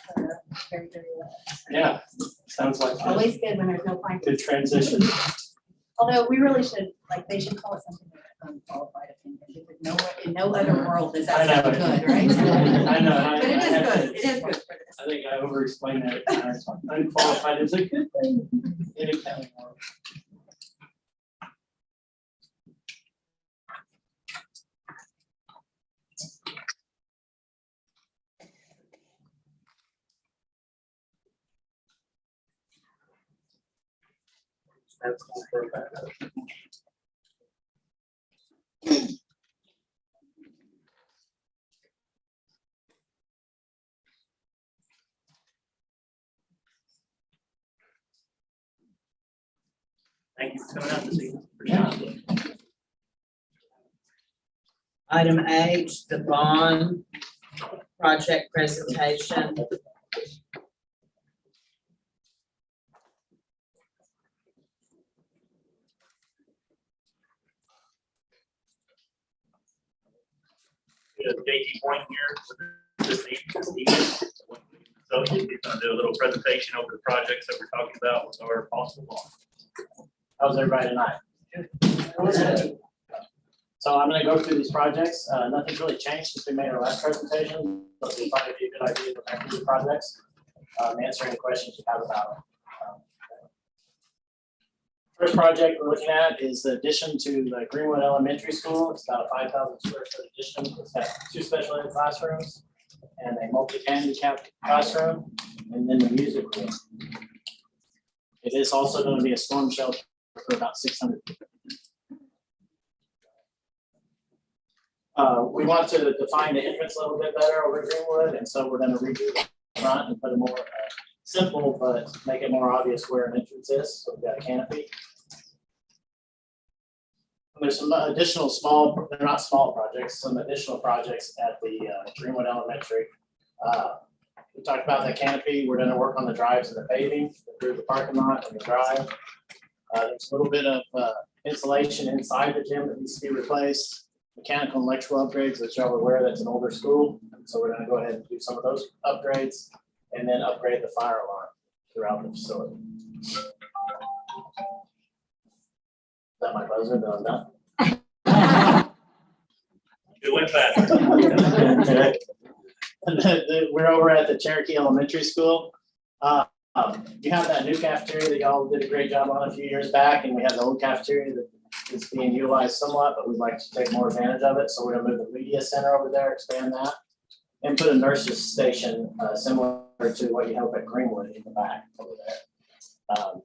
very, very well. Yeah, sounds like Always good when there's no fine. good transition. Although we really should, they should call it something like unqualified opinion. In no other world is that so good, right? I know. But it is good. It is good for this. I think I over-explained that. Unqualified is a good thing in accounting world. That's cool for a backup. Thank you for coming out this evening. Appreciate it. Item H, the bond project presentation. JT Point here this evening. So he's going to do a little presentation over the projects that we're talking about with our possible bond. How's everybody tonight? So I'm going to go through these projects. Nothing's really changed since we made our last presentation, but we thought it'd be a good idea to go back through the projects, answer any questions you have about them. First project we're looking at is the addition to the Greenwood Elementary School. It's about a 5,000 square foot addition. It's got 2 special ed classrooms and a multi-handicap classroom, and then the music room. It is also going to be a storm shelter for about 600 people. We want to define the entrance a little bit better over at Greenwood, and so we're going to redo the front and put a more simple, but make it more obvious where an entrance is. So we've got a canopy. And there's some additional small, they're not small projects, some additional projects at the Greenwood Elementary. We talked about that canopy. We're gonna work on the drives and the paving, improve the parking lot and the drive. There's a little bit of insulation inside the gym that needs to be replaced. Mechanical and electrical upgrades, which y'all are aware that's an older school. So we're gonna go ahead and do some of those upgrades and then upgrade the fire alarm throughout the facility. Is that my buzzer that I'm done? It went fast. And then we're over at the Cherokee Elementary School. You have that new cafeteria that y'all did a great job on a few years back, and we have the old cafeteria that is being utilized somewhat, but we'd like to take more advantage of it. So we're gonna move the media center over there, expand that, and put a nurse's station similar to what you have at Greenwood in the back over there.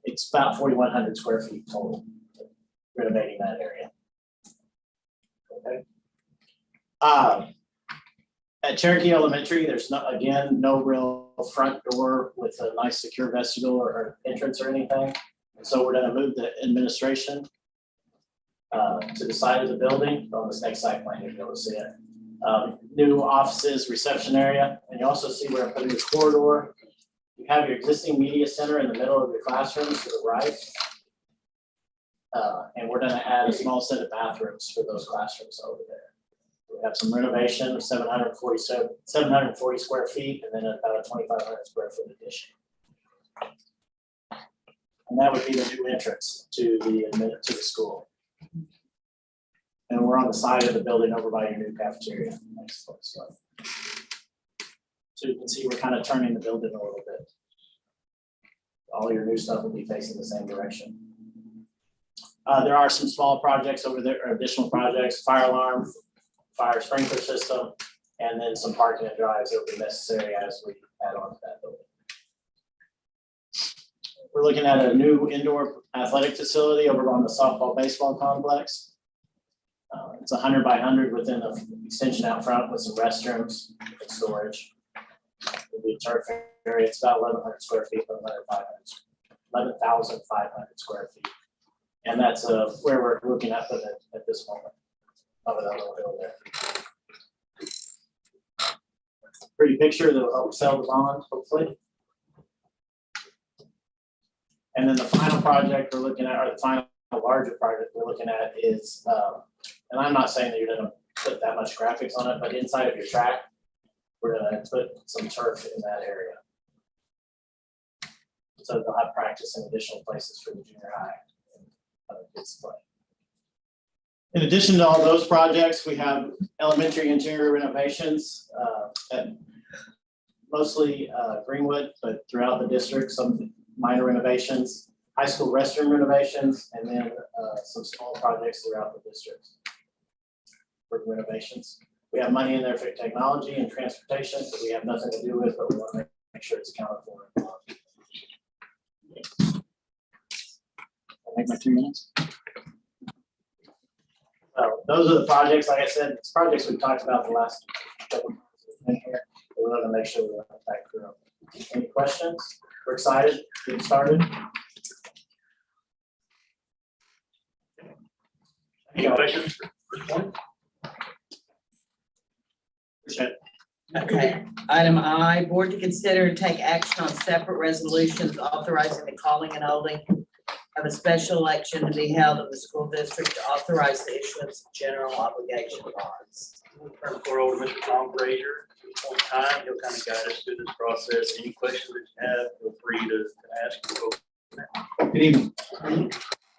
It's about 4,100 square feet total, renovating that area. Okay. At Cherokee Elementary, there's not, again, no real front door with a nice secure vestibule or entrance or anything. And so we're gonna move the administration to the side of the building on this next site plan, you'll be able to see it. New offices, reception area, and you also see where I'm putting the corridor. You have your existing media center in the middle of your classrooms to the right. And we're gonna add a small set of bathrooms for those classrooms over there. We have some renovation, 740 square feet, and then about a 2,500 square foot addition. And that would be the new entrance to the school. And we're on the side of the building over by your new cafeteria. Next slide. So you can see we're kind of turning the building a little bit. All your new stuff will be facing the same direction. There are some small projects over there, or additional projects, fire alarm, fire sprinkler system, and then some parking and drives that will be necessary as we add on to that building. We're looking at a new indoor athletic facility over on the softball baseball complex. It's 100 by 100 within the extension out front with some restrooms and storage. It'll be a turf area. It's about 1,100 square feet, 11,500 square feet. And that's where we're looking at putting it at this moment. Over that little hill there. Pretty picture that will help sell the bond, hopefully. And then the final project we're looking at, or the final larger project we're looking at is, and I'm not saying that you're gonna put that much graphics on it, but inside of your track, we're gonna put some turf in that area. So they'll have practice in additional places for the junior high and other kids to play. In addition to all those projects, we have elementary interior renovations at mostly Greenwood, but throughout the district, some minor renovations, high school restroom renovations, and then some small projects throughout the district for renovations. We have money in there for technology and transportation that we have nothing to do with, but we want to make sure it's accounted for. I'll make my 2 minutes. Those are the projects, like I said, it's projects we've talked about the last couple of months in here. We want to make sure we're back through them. Any questions? We're excited, getting started. Any questions? Okay, item I, board to consider and take action on separate resolutions authorizing the calling and holding of a special election to be held in the school district to authorize the issuance of general obligation bonds. Turn the floor over to Mr. Tom Frazier. On time, he'll kind of guide us through this process. Any questions that you have, feel free to ask. Good evening. I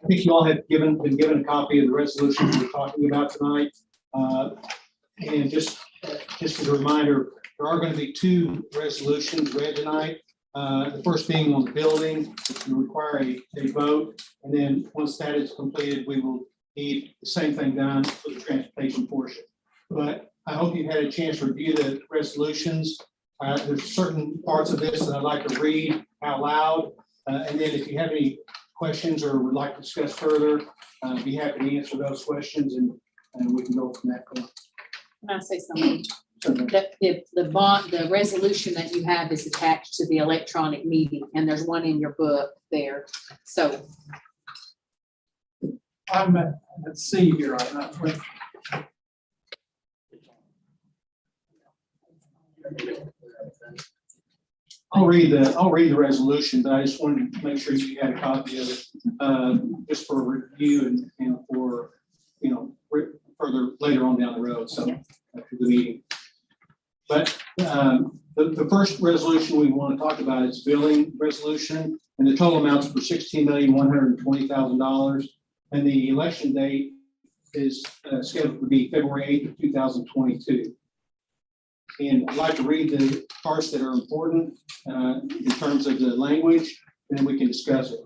think you all have been given a copy of the resolution we're talking about tonight. And just as a reminder, there are going to be 2 resolutions read tonight. The first being on the building, which will require a vote. And then once that is completed, we will need the same thing done for the transportation portion. But I hope you've had a chance to review the resolutions. There's certain parts of this that I'd like to read out loud. And then if you have any questions or would like to discuss further, be happy to answer those questions and we can go from that point. Can I say something? the bond, the resolution that you have is attached to the electronic meeting, and there's one in your book there. So I'm at C here. I'm not. I'll read the resolution, but I just wanted to make sure you had a copy of it, just for review and for, further later on down the road, so after the meeting. But the first resolution we want to talk about is billing resolution, and the total amounts for $16,120,000. And the election date is scheduled to be February 8th of 2022. And I'd like to read the parts that are important in terms of the language, and then we can discuss it.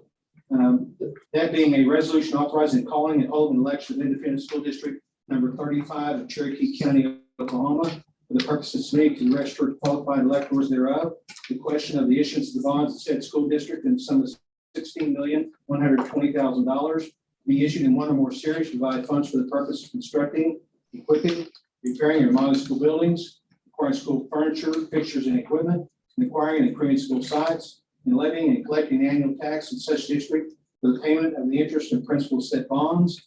That being a resolution authorizing calling and holding an election of independent school district number 35 of Cherokee County, Oklahoma, for the purpose of submitting to the register of qualified electors thereof, the question of the issuance of the bonds of said school district in the sum of $16,120,000 be issued in one or more series to provide funds for the purpose of constructing, equipping, repairing, or remodeling school buildings, acquiring school furniture, fixtures, and equipment, and acquiring and improving school sites, and levying and collecting annual tax in such district for the payment of the interest and principal of said bonds,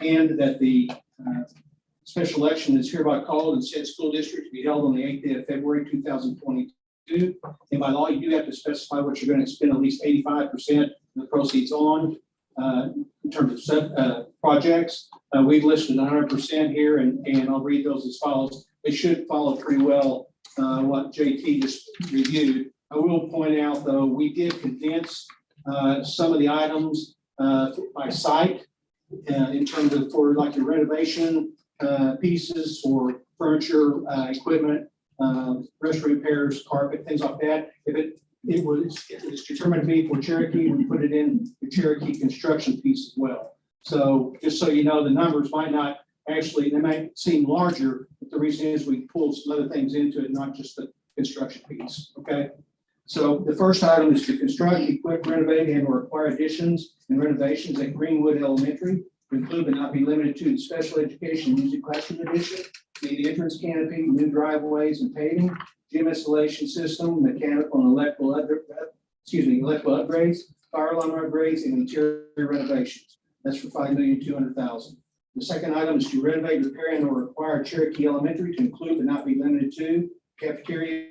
and that the special election is hereby called in said school district to be held on the 8th day of February 2022. And by law, you do have to specify what you're going to spend at least 85% of the proceeds on in terms of projects. We've listed 100% here, and I'll read those as follows. They should follow pretty well what JT just reviewed. I will point out, though, we did condense some of the items by site in terms of for like the renovation pieces for furniture, equipment, restroom repairs, carpet, things like that. If it was determined to be for Cherokee, we put it in the Cherokee construction piece as well. So just so you know, the numbers might not actually, they might seem larger, but the reason is we pulled some other things into it, not just the construction piece, okay? So the first item is to construct, equip, renovate, and or acquire additions and renovations at Greenwood Elementary, to include but not be limited to the special education music classroom addition, the entrance canopy, new driveways and paving, gym installation system, mechanical and electrical upgrades, fire alarm upgrades, and interior renovations. That's for $5,200,000. The second item is to renovate, repair, and or acquire Cherokee Elementary, to include but not be limited to cafeteria,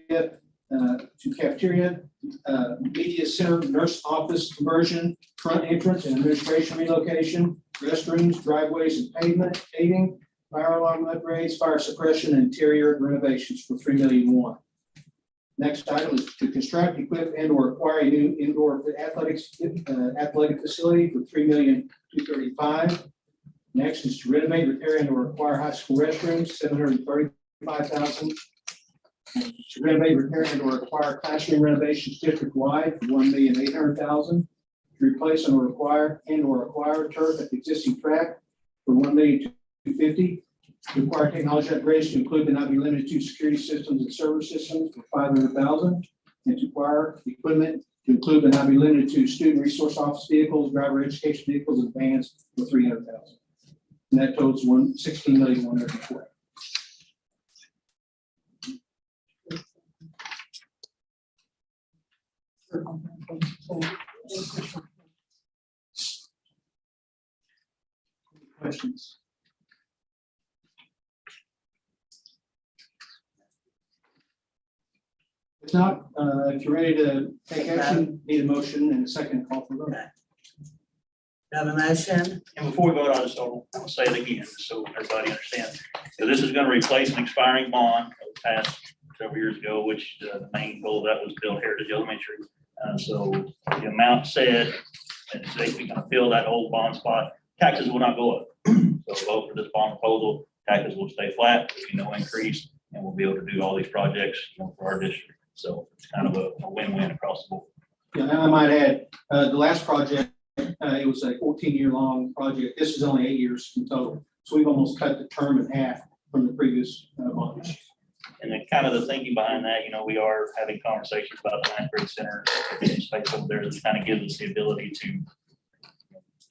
media center, nurse office conversion, front entrance and administration relocation, restrooms, driveways and paving, fire alarm upgrades, fire suppression, and interior renovations for $3,001,000. Next item is to construct, equip, and or acquire a new indoor athletic facility for $3,235,000. Next is to renovate, repair, and or acquire high school restrooms, $735,000. To renovate, repair, and or acquire classroom renovations district-wide for $1,800,000. To replace and or acquire turf at the existing track for $1,250,000. To acquire technology upgrades to include but not be limited to security systems and server systems for $500,000. And to acquire equipment to include but not be limited to student resource office vehicles, driver education vehicles, and vans for $300,000. And that totals $16,140,000. Questions? If not, if you're ready to take action, need a motion and a second call for vote. Have a motion? And before we vote, I'll say it again, so everybody understands. So this is going to replace an expiring bond that was passed several years ago, which the main goal of that was build Heritage Elementary. So the amount said, and so if we can fill that old bond spot, taxes will not go up. So vote for this bond proposal, taxes will stay flat, there'll be no increase, and we'll be able to do all these projects, for our district. So it's kind of a win-win across the board. Yeah, and I might add, the last project, it was a 14-year-long project. This is only 8 years in total. So we've almost cut the term in half from the previous bond issue. And then kind of the thinking behind that, we are having conversations about the land grade center, some space over there that kind of gives us the ability to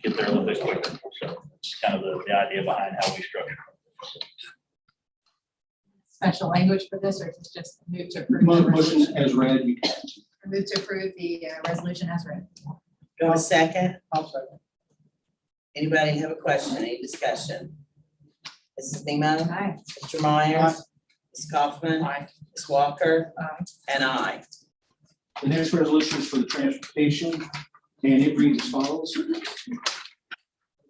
get there a little bit quicker. So it's kind of the idea behind how we structure it. special language for this, or is this just move to approve? the Motion resolution? as read, you can. Move to approve the resolution as read. Do I have a second? I'll second. Anybody have a question, any discussion? Mrs. Nemo? Aye. Mr. Myers? Ms. Kaufman? Aye. Ms. Walker? Aye. And I. The next resolution is for the transportation, and it reads as follows.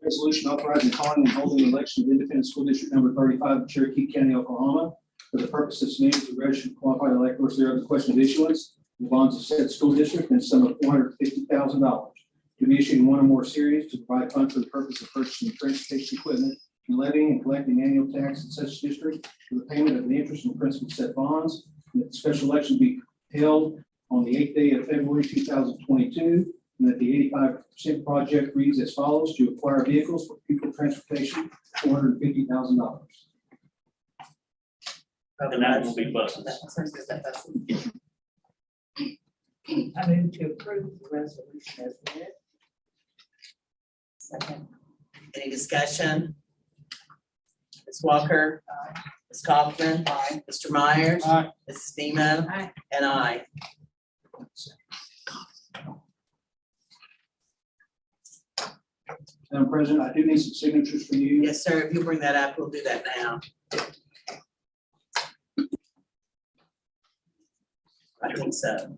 Resolution authorizing calling and holding the election of independent school district number 35 of Cherokee County, Oklahoma, for the purpose of submitting to the registered qualified electors thereof the question of issuance of bonds of said school district in the sum of $450,000 to be issued in one or more series to provide funds for the purpose of purchasing transportation equipment and levying and collecting annual tax in such district for the payment of the interest and principal of said bonds, and that the special election be held on the 8th day of February 2022, and that the 85% project reads as follows: to acquire vehicles for pupil transportation, $450,000. And that will be buses. I move to approve the resolution as read. Second. Any discussion? Ms. Walker? Ms. Kaufman? Mr. Myers? Aye. Mrs. Nemo? Aye. And I. Madam President, I do need some signatures from you. Yes, sir. If you bring that up, we'll do that now. I think so.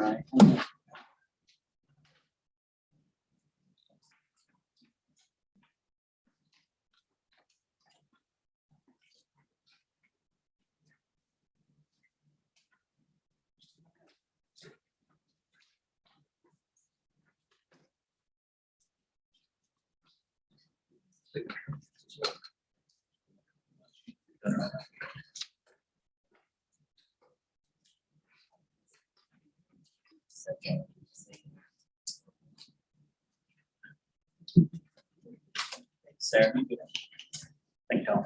right. Sarah. Thank y'all.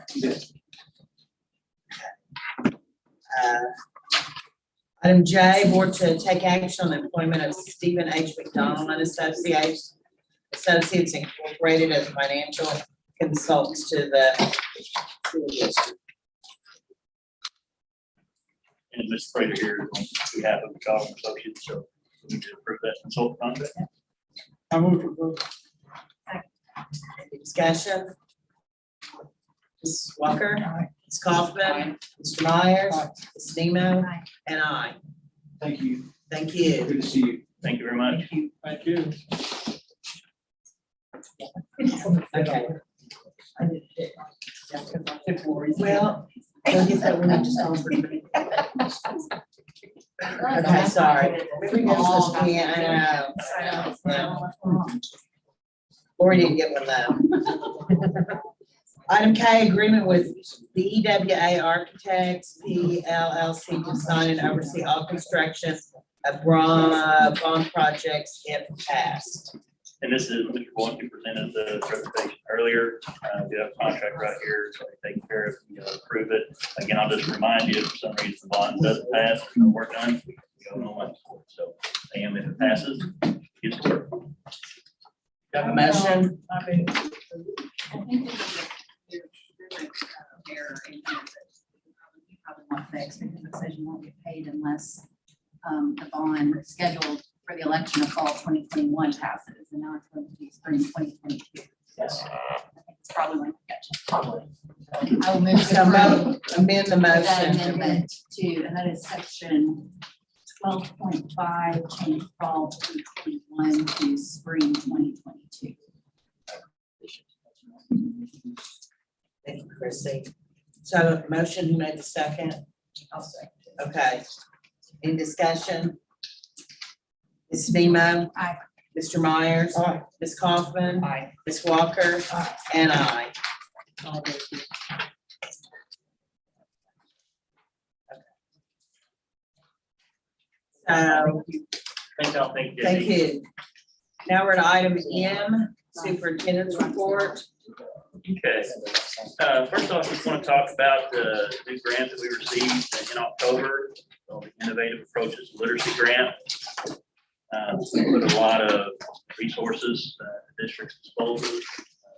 Item J, board to take action on the employment of Stephen H. McDonald and Associates Incorporated as financial consultants to the school district. And Ms. Prater here on behalf of the College Associates, so we need to approve that consultant contract. I move to approve. Any discussion? Ms. Walker? Ms. Kaufman? Mr. Myers? Ms. Nemo? And I. Thank you. Thank you. Good to see you. Thank you very much. Thank you. Okay. Well, go get that one I just offered. Okay, sorry. Maybe this is me, I know. Yeah. Lori didn't get one though. Item K, agreement with the EWA Architects, PLLC, to design and oversee all construction of bond projects if passed. And this is Mr. Boyd, who presented the presentation earlier. We have a contract right here, so we take care of, approve it. Again, I'll just remind you, if for some reason the bond doesn't pass, there's no work done, we go no money for it. So, and if it passes, it's to work. Got a motion? I think there's an error in here that you probably won't fix because it says you won't get paid unless the bond scheduled for the election of fall 2021 passes, and now it's going to be spring 2022. Yes. I think it's probably when it gets probably. I will move So amend the that motion. amendment to, and that is section 12.5, change fall 2021 to spring 2022. Thank you, Chrissy. So motion, who made the second? I'll say. Okay. Any discussion? Ms. Nemo? Aye. Mr. Myers? Aye. Ms. Kaufman? Aye. Ms. Walker? And I. So, Thank you. thank you. Now we're at item M, superintendent's report. Okay. First off, we just want to talk about the new grant that we received in October, the Innovative Approaches Literacy Grant. We put a lot of resources at the district's disposal,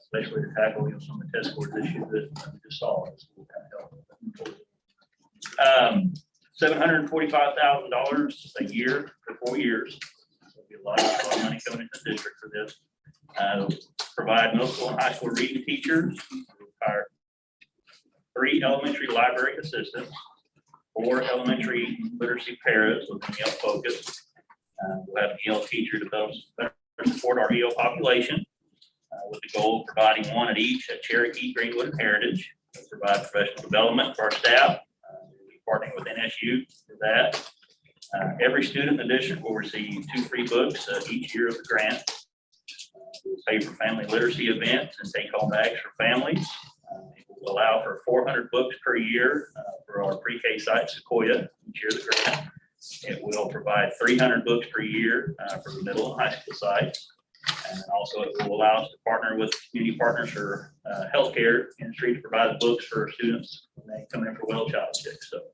especially to tackle some of the test scores issues that we just saw. This will kind of help. $745,000 a year for 4 years. There'll be a lot of money coming into the district for this. Provide middle school and high school reading teachers, hire 3 elementary library assistants, 4 elementary literacy paras with an EL focus. We'll have an EL teacher to better support our EL population with the goal of providing 1 at each at Cherokee, Greenwood, and Heritage. We'll provide professional development for our staff. We'll be partnering with NSU for that. Every student in the district will receive 2 free books each year of the grant. We'll pay for family literacy events and take-home bags for families. It will allow for 400 books per year for our pre-K site, Sequoia, each year of the grant. It will provide 300 books per year for the middle and high school sites. And also it will allow us to partner with community partners for healthcare industry to provide the books for students when they come in for well child checks. So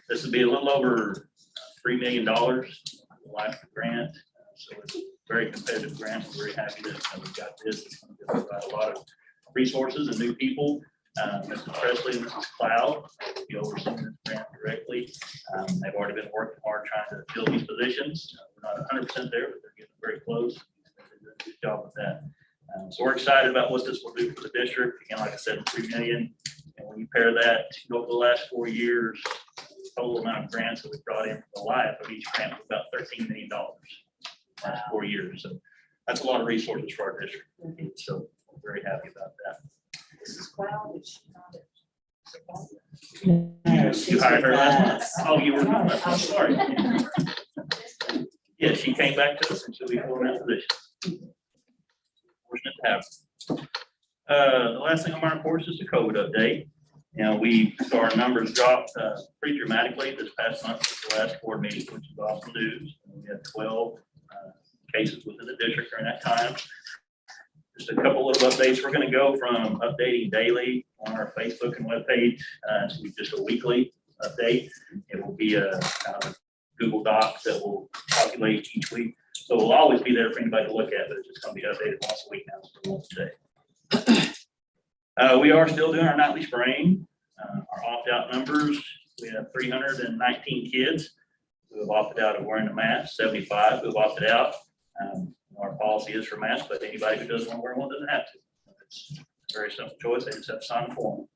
this will be a little over $3 million life of the grant. So it's a very competitive grant. We're very happy that we've got this. It's going to provide a lot of resources and new people. Mrs. Presley and Mrs. Cloud will be overseeing this grant directly. They've already been working hard trying to fill these positions. We're not 100% there, but they're getting very close. They're doing a good job with that. So we're excited about what this will do for the district. Again, like I said, $3 million. And when you pair that over the last 4 years, total amount of grants that we brought in for the life of each grant was about $13 million last 4 years. So that's a lot of resources for our district. So I'm very happy about that. Mrs. Cloud, is she not it? You hired her last month. Oh, you were not. I'm sorry. Yeah, she came back to us and she'll be filling that position. Fortunate to have her. The last thing on my report is just a COVID update. You know, our numbers dropped pretty dramatically this past month with the last board meeting, which is awesome news. We had 12 cases within the district during that time. Just a couple little updates. We're going to go from updating daily on our Facebook and webpage to just a weekly update. It will be a Google Docs that will populate each week. So it will always be there for anybody to look at, but it's just going to be updated once a week now, so once a day. We are still doing our nightly spraying. Our opt-out numbers, we have 319 kids who have opted out of wearing the mask, 75 who have opted out. Our policy is for masks, but anybody who doesn't want to wear one doesn't have to. It's a very simple choice. They just have to sign a form.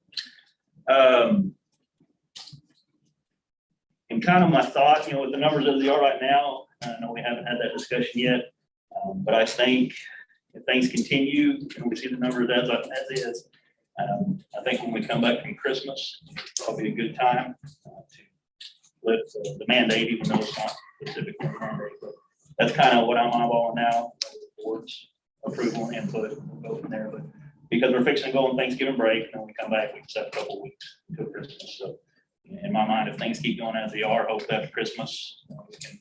And kind of my thought, you know, with the numbers as they are right now, I know we haven't had that discussion yet, but I think if things continue and we see the numbers as is, I think when we come back from Christmas, it's probably a good time to lift the mandate, even though it's not specifically a mandate. But that's kind of what I'm eyeballing now, the board's approval and input, we'll go from there. But because we're fixing to go on Thanksgiving break, and then when we come back, we just have a couple of weeks until Christmas. So in my mind, if things keep going as they are, hopefully after Christmas, we can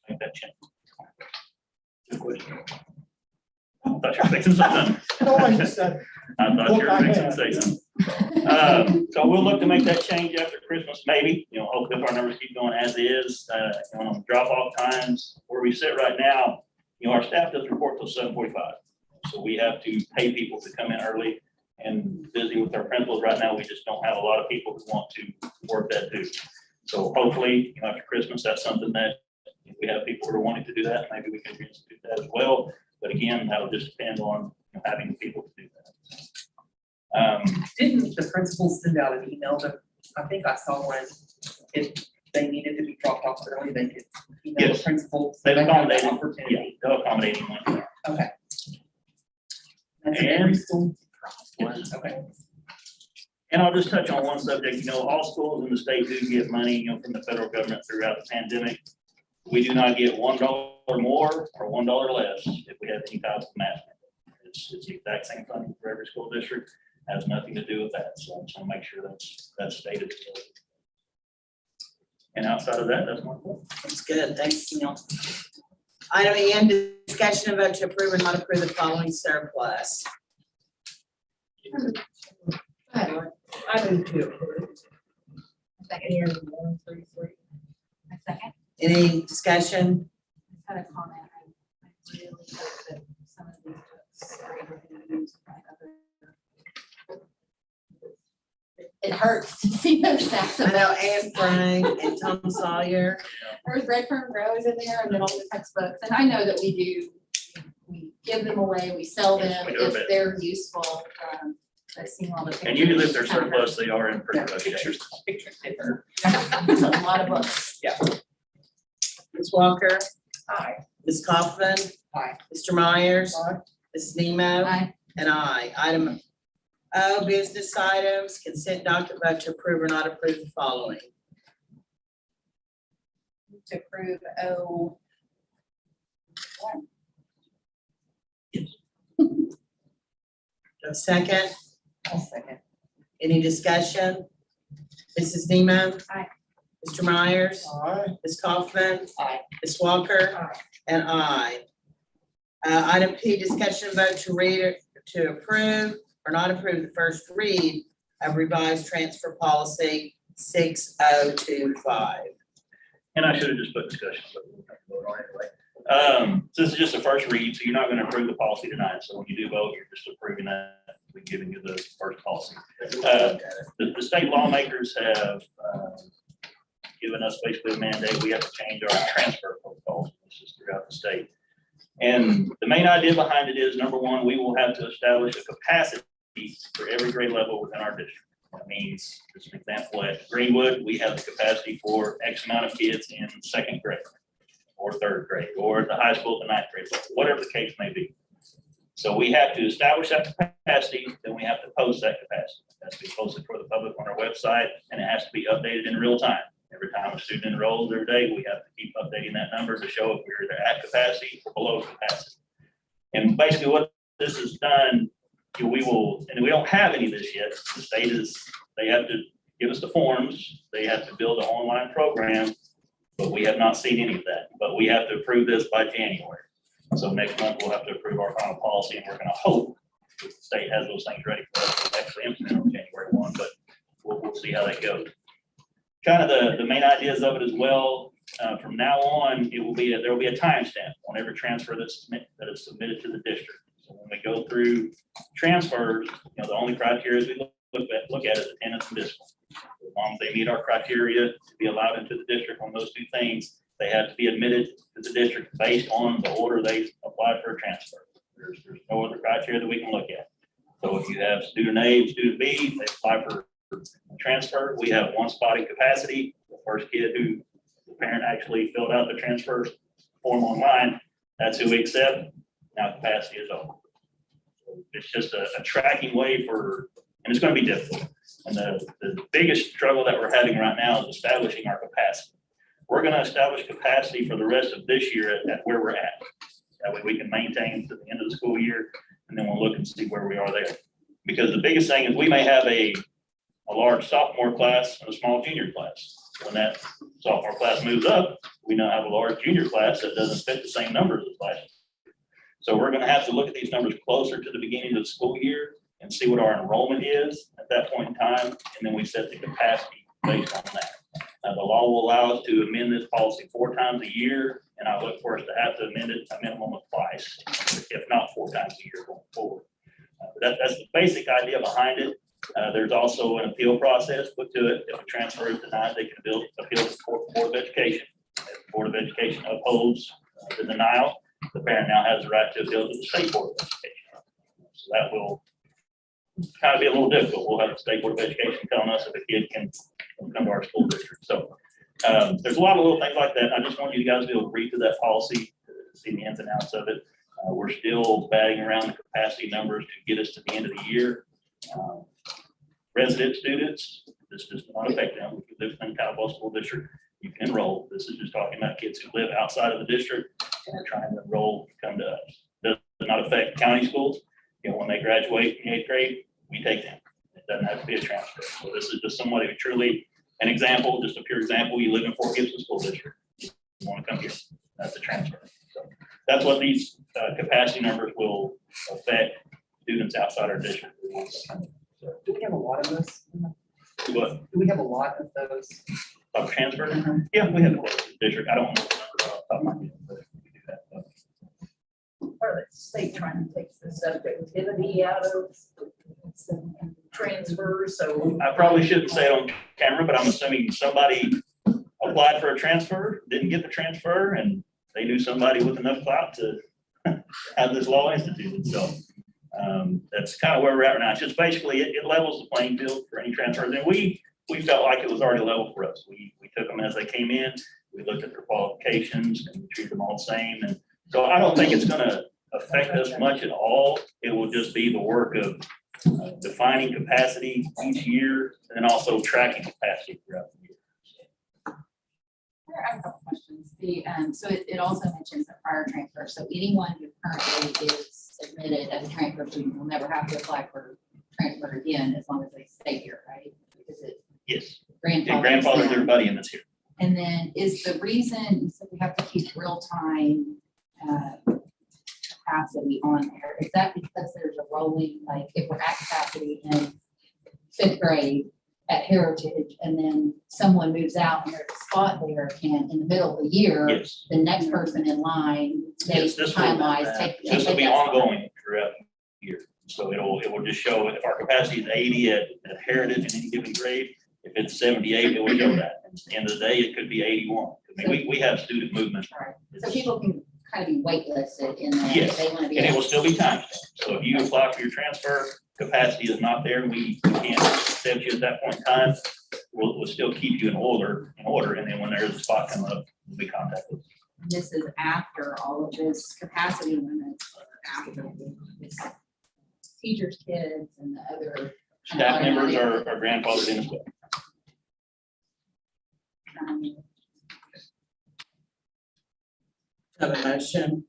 make that change. Good question. I thought you were fixing something. No, I just said. I thought you were fixing to say something. So we'll look to make that change after Christmas, maybe, you know, hopefully if our numbers keep going as is, on drop off times where we sit right now, you know, our staff does report till 7:45. So we have to pay people to come in early and busy with our principals right now. We just don't have a lot of people who want to work that too. So hopefully, you know, after Christmas, that's something that if we have people who are wanting to do that, maybe we can institute that as well. But again, that'll just depend on having people to do that. Didn't the principals send out an email that, I think I saw one, if they needed to be dropped off early, they could email the principal. So They've they have the accommodated, opportunity. yeah, they'll accommodate anyone. Okay. That's in every And- school. Okay. And I'll just touch on one subject. You know, all schools in the state do get money, you know, from the federal government throughout the pandemic. We do not get $1 more or $1 less if we have any type of mask. It's the exact same funding for every school district. Has nothing to do with that. So I just want to make sure that's stated. And outside of that, that's my point. That's good. Thanks, Neil. Item E, discussion and vote to approve or not approve the following surplus. I move to approve. Second. Second. Any discussion? I had a comment. I really hope that some of these books are able to be used by other. It hurts to see those stacks I of know books. Anne Frank and Tom Sawyer. There's Redfern Rose in there and then all the textbooks. And I know that we give them away, we sell them Yes, we do a if bit. they're useful. I've seen all the pictures. And usually if they're surplus, they are in pretty good shape. Pictures differ. There's a lot of books. Yeah. Ms. Walker? Aye. Ms. Kaufman? Aye. Mr. Myers? Ms. Nemo? Aye. And I. Item O, business items, consent document vote to approve or not approve the following. To approve O. A second? I'll second. Any discussion? Mrs. Nemo? Aye. Mr. Myers? Aye. Ms. Kaufman? Aye. Ms. Walker? Aye. And I. Item P, discussion and vote to approve or not approve the first read of revised transfer policy 6025. And I should have just put discussion, but we'll have to vote on it anyway. So this is just a first read, so you're not going to approve the policy tonight. So when you do vote, you're just approving that. We're giving you the first policy. The state lawmakers have given us basically a mandate. We have to change our transfer protocols. This is throughout the state. And the main idea behind it is, number one, we will have to establish a capacity for every grade level within our district. That means, just an example, at Greenwood, we have the capacity for X amount of kids in second grade or third grade, or at the high school, the ninth grade, whatever the case may be. So we have to establish that capacity, then we have to post that capacity. It has to be posted for the public on our website, and it has to be updated in real time. Every time a student enrolls every day, we have to keep updating that number to show if we're either at capacity or below capacity. And basically what this has done, we will, and we don't have any of this yet. The state they have to give us the forms, they have to build an online program, but we have not seen any of that. But we have to approve this by January. So next month we'll have to approve our final policy, and we're going to hope that the state has those things ready for us to actually implement on January 1, but we'll see how that goes. Kind of the main ideas of it as well. From now on, there will be a timestamp on every transfer that is submitted to the district. So when we go through transfers, the only criteria we look at is attendance and discipline. As long as they meet our criteria to be allowed into the district on those two things, they have to be admitted to the district based on the order they applied for a transfer. There's no other criteria that we can look at. So if you have student A and student B, they apply for a transfer. We have one spot in capacity. The first kid who the parent actually filled out the transfer form online, that's who we accept. Now capacity is over. So it's just a tracking way and it's going to be difficult. And the biggest struggle that we're having right now is establishing our capacity. We're going to establish capacity for the rest of this year at where we're at. That way we can maintain to the end of the school year, and then we'll look and see where we are there. Because the biggest thing is we may have a large sophomore class and a small junior class. When that sophomore class moves up, we now have a large junior class that doesn't fit the same numbers as last year. So we're going to have to look at these numbers closer to the beginning of the school year and see what our enrollment is at that point in time, and then we set the capacity based on that. The law will allow us to amend this policy 4 times a year, and I look for us to have to amend it a minimum of twice, if not 4 times a year going forward. That's the basic idea behind it. There's also an appeal process put to it. If a transfer is denied, they can appeal to the Board of Education. If the Board of Education upholds the denial, the parent now has the right to appeal to the State Board of Education. So that will kind of be a little difficult. We'll have the State Board of Education telling us if a kid can come to our school district. So there's a lot of little things like that. I just want you guys to be able to read through that policy, to see the ins and outs of it. We're still batting around the capacity numbers to get us to the end of the year. Resident students, this does not affect them. If you live in the Untitled School District, you can enroll. This is just talking about kids who live outside of the district and are trying to enroll, come to us. Does not affect county schools. When they graduate in 8th grade, we take them. It doesn't have to be a transfer. So this is just somebody who truly, an example, just a pure example. You live in Fort Gibson School District. You want to come here. That's a transfer. So that's what these capacity numbers will affect students outside our district. Do we have a lot of those? What? Do we have a lot of those? Of transfer? Yeah, we have a district. I don't know the number off the top of my head, but we do that. Or the state trying to take the subjectivity out of some transfers, so. I probably shouldn't say it on camera, but I'm assuming somebody applied for a transfer, didn't get the transfer, and they knew somebody with enough clout to have this law instituted. So that's kind of where we're at right now. It's just basically it levels the playing field for any transfers. And we felt like it was already level for us. We took them as they came in. We looked at their qualifications and we treated them all the same. And so I don't think it's going to affect us much at all. It will just be the work of defining capacity each year and then also tracking capacity throughout the year. I have a couple questions. So it also mentions a prior transfer. So anyone who currently is admitted as a transfer student will never have to apply for transfer again as long as they stay here, right? Because it yes, grandfathers everybody in this here. And then is the reason you said we have to keep real time capacity on there? Is that because there's a rolling, like if we're at capacity in 5th grade at Heritage and then someone moves out and there's a spot there and in the middle of the year, yes, the next person in line, they time-wise take. This will be ongoing throughout the year. So it will just show if our capacity is 80 at Heritage in any given grade. If it's 78, it will show that. At the end of the day, it could be 81. I mean, we have student movement. Right. So people can kind of be waitlisted in that. Yes, if they want to be. and it will still be time stamped. So if you apply for your transfer capacity is not there, we can't accept you at that point in time, we'll still keep you in order, and then when there's a spot come up, we'll be contacted. This is after all of this capacity limits, after this teachers, kids, and the other. Staff members are grandfathered in as well. Have a motion?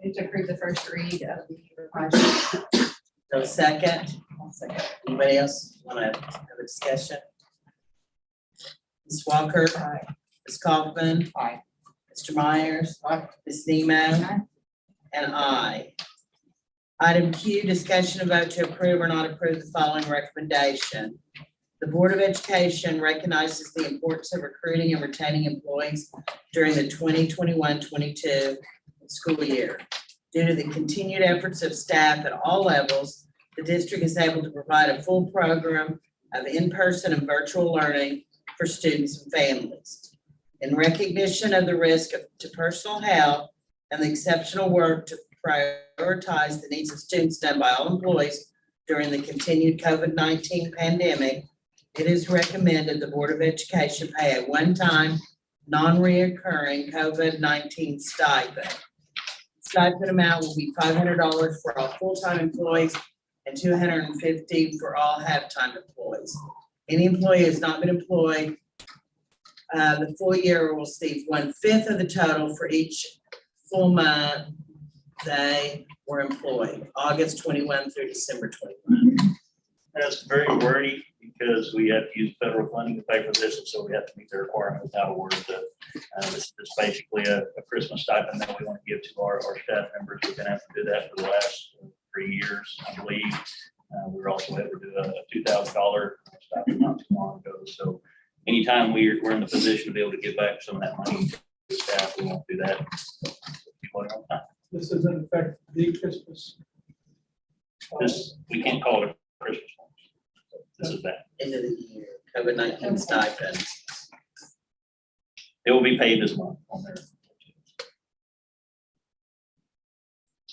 Move to approve the first read of the project. No second? Anybody else want to have a discussion? Ms. Walker? Aye. Ms. Kaufman? Aye. Mr. Myers? Aye. Ms. Nemo? And I. Item Q, discussion and vote to approve or not approve the following recommendation. The Board of Education recognizes the importance of recruiting and retaining employees during the 2021-22 school year. Due to the continued efforts of staff at all levels, the district is able to provide a full program of in-person and virtual learning for students and families. In recognition of the risk to personal health and the exceptional work to prioritize the needs of students done by all employees during the continued COVID-19 pandemic, it is recommended the Board of Education pay a one-time, non-reoccurring COVID-19 stipend. Stipend amount will be $500 for all full-time employees and $250 for all half-time employees. Any employee who has not been employed the full year will receive 1/5 of the total for each full month they were employed, August 21 through December 21. That's very wordy because we have to use federal funding to pay for this, and so we have to meet the requirement without a word. This is basically a Christmas stipend that we want to give to our staff members. We've been able to do that for the last 3 years, I believe. We were also able to do a $2,000 stipend not too long ago. So anytime we're in the position to be able to give back some of that money to the staff, we won't do that. This is in effect the Christmas. This, we can't call it a Christmas one. This is that. End of the year, COVID-19 stipend. It will be paid this month on there. Do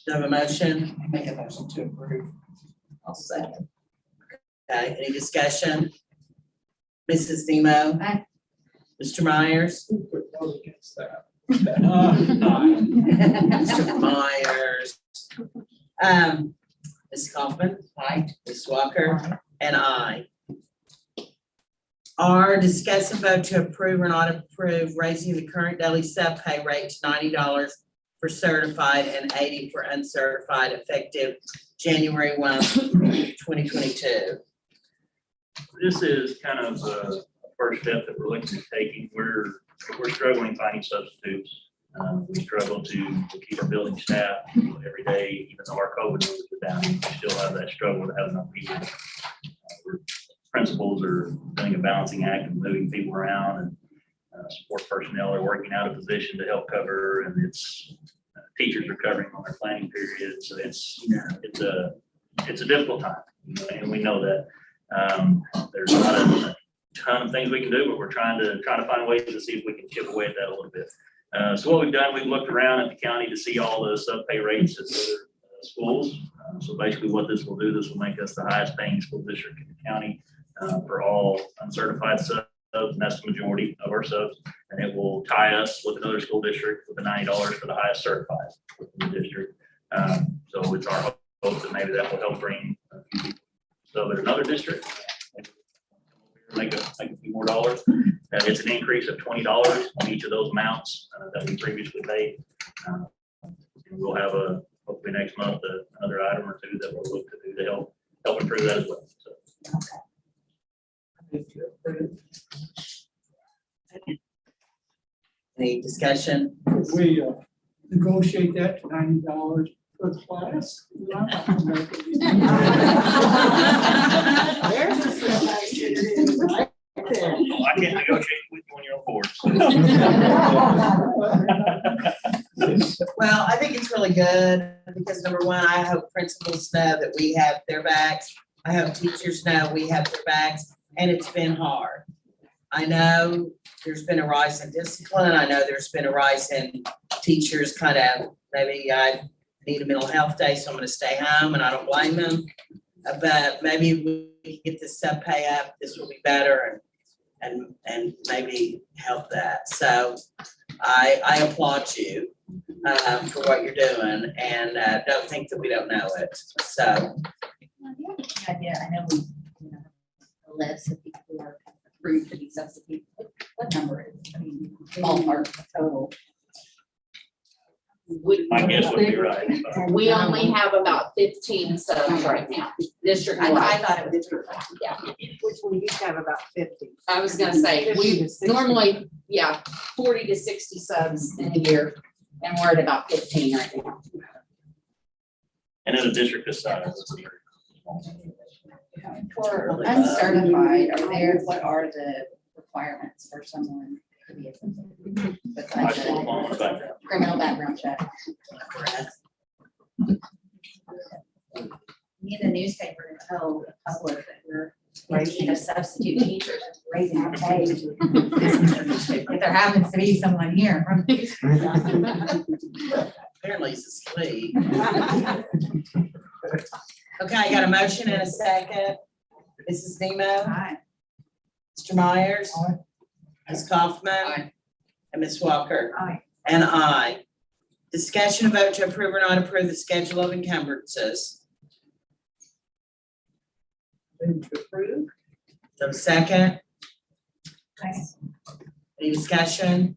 you have a motion? Make a motion to approve. I'll second. Okay, any discussion? Mrs. Nemo? Aye. Mr. Myers? Who could vote against that? Mr. Myers. Ms. Kaufman? Aye. Ms. Walker? And I. R, discuss and vote to approve or not approve raising the current daily sub-pay rate to $90 for certified and $80 for uncertified effective January 1, 2022. This is kind of a first step that we're looking at taking. We're struggling finding substitutes. We struggle to keep our building staff every day, even though our COVID numbers are down. We still have that struggle to have enough people. Principals are doing a balancing act of moving people around, and support personnel are working out a position to help cover, and it's teachers are covering on their planning period. So it's a difficult time, and we know that. There's not a ton of things we can do, but we're trying to find ways to see if we can chip away at that a little bit. So what we've done, we've looked around at the county to see all the sub-pay rates at other schools. So basically what this will do, this will make us the highest paying school district in the county for all uncertified subs, and that's the majority of our subs. And it will tie us with another school district with the $90 for the highest certified within the district. So it's our hope that maybe that will help bring a few people. So there's another district, make a few more dollars. It's an increase of $20 on each of those amounts that we previously paid. And we'll have hopefully next month another item or two that we'll look to do to help improve that as well. So. Any discussion? If we negotiate that to $90 per class. Well, I can't negotiate with you on your board. Well, I think it's really good because number one, I hope principals know that we have their backs. I hope teachers know we have their backs, and it's been hard. I know there's been a rise in discipline. I know there's been a rise in teachers kind of maybe need a mental health day, so I'm gonna stay home, and I don't blame them. But maybe we can get this sub pay up, this will be better and maybe help that. So I applaud you for what you're doing, and don't think that we don't know it. So Idea, I know we, a list of people who are approved to be substitute. What number is, I mean, ballpark total? I guess would be right. We only have about 15 subs right now, district I wide. thought it was. Yeah. Which we used to have about 50. I was gonna say, 50 we to 60. normally, 40 to 60 subs in a year, and we're at about 15 right now. And in a district this size. For uncertified, what are the requirements for someone to be a substitute? High Besides school the diploma, background. criminal background check. Need a newspaper to tell the public that we're raising a substitute teachers, raising our pay. If there happens to be someone here from. apparently he's asleep. Okay, I got a motion and a second. Mrs. Nemo? Aye. Mr. Myers? Ms. Kaufman? And Ms. Walker? Aye. And I. Discussion and vote to approve or not approve the schedule of encumbrances. Move to approve. So second, Aye. any discussion?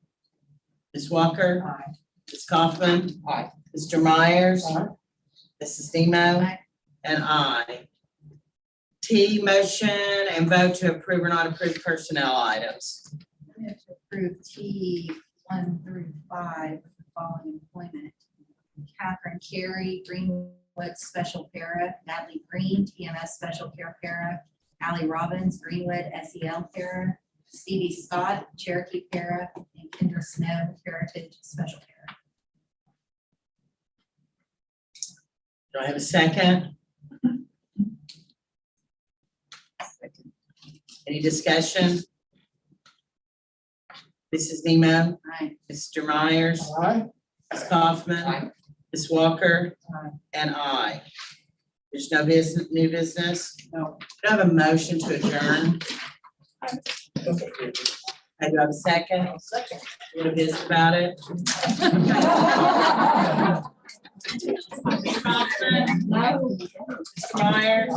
Ms. Walker? Aye. Ms. Kaufman? Aye. Mr. Myers? Aye. Mrs. Nemo? Aye. And I. T, motion and vote to approve or not approve personnel items. I'm going to approve T 1 through 5 with the following employment. Catherine Carey, Greenwood Special Para, Natalie Green, TMS Special Care Para, Allie Robbins, Greenwood SEL Para, Stevie Scott, Cherokee Para, and Kendra Snow, Heritage Special Para. Do I have a second? Any discussion? Mrs. Nemo? Aye. Mr. Myers? Aye. Ms. Kaufman? Aye. Ms. Walker? Aye. And I. There's no business, new business? No. Do I have a motion to adjourn? I do I have a second? Second. You want to visit about it? Ms. Kaufman? No.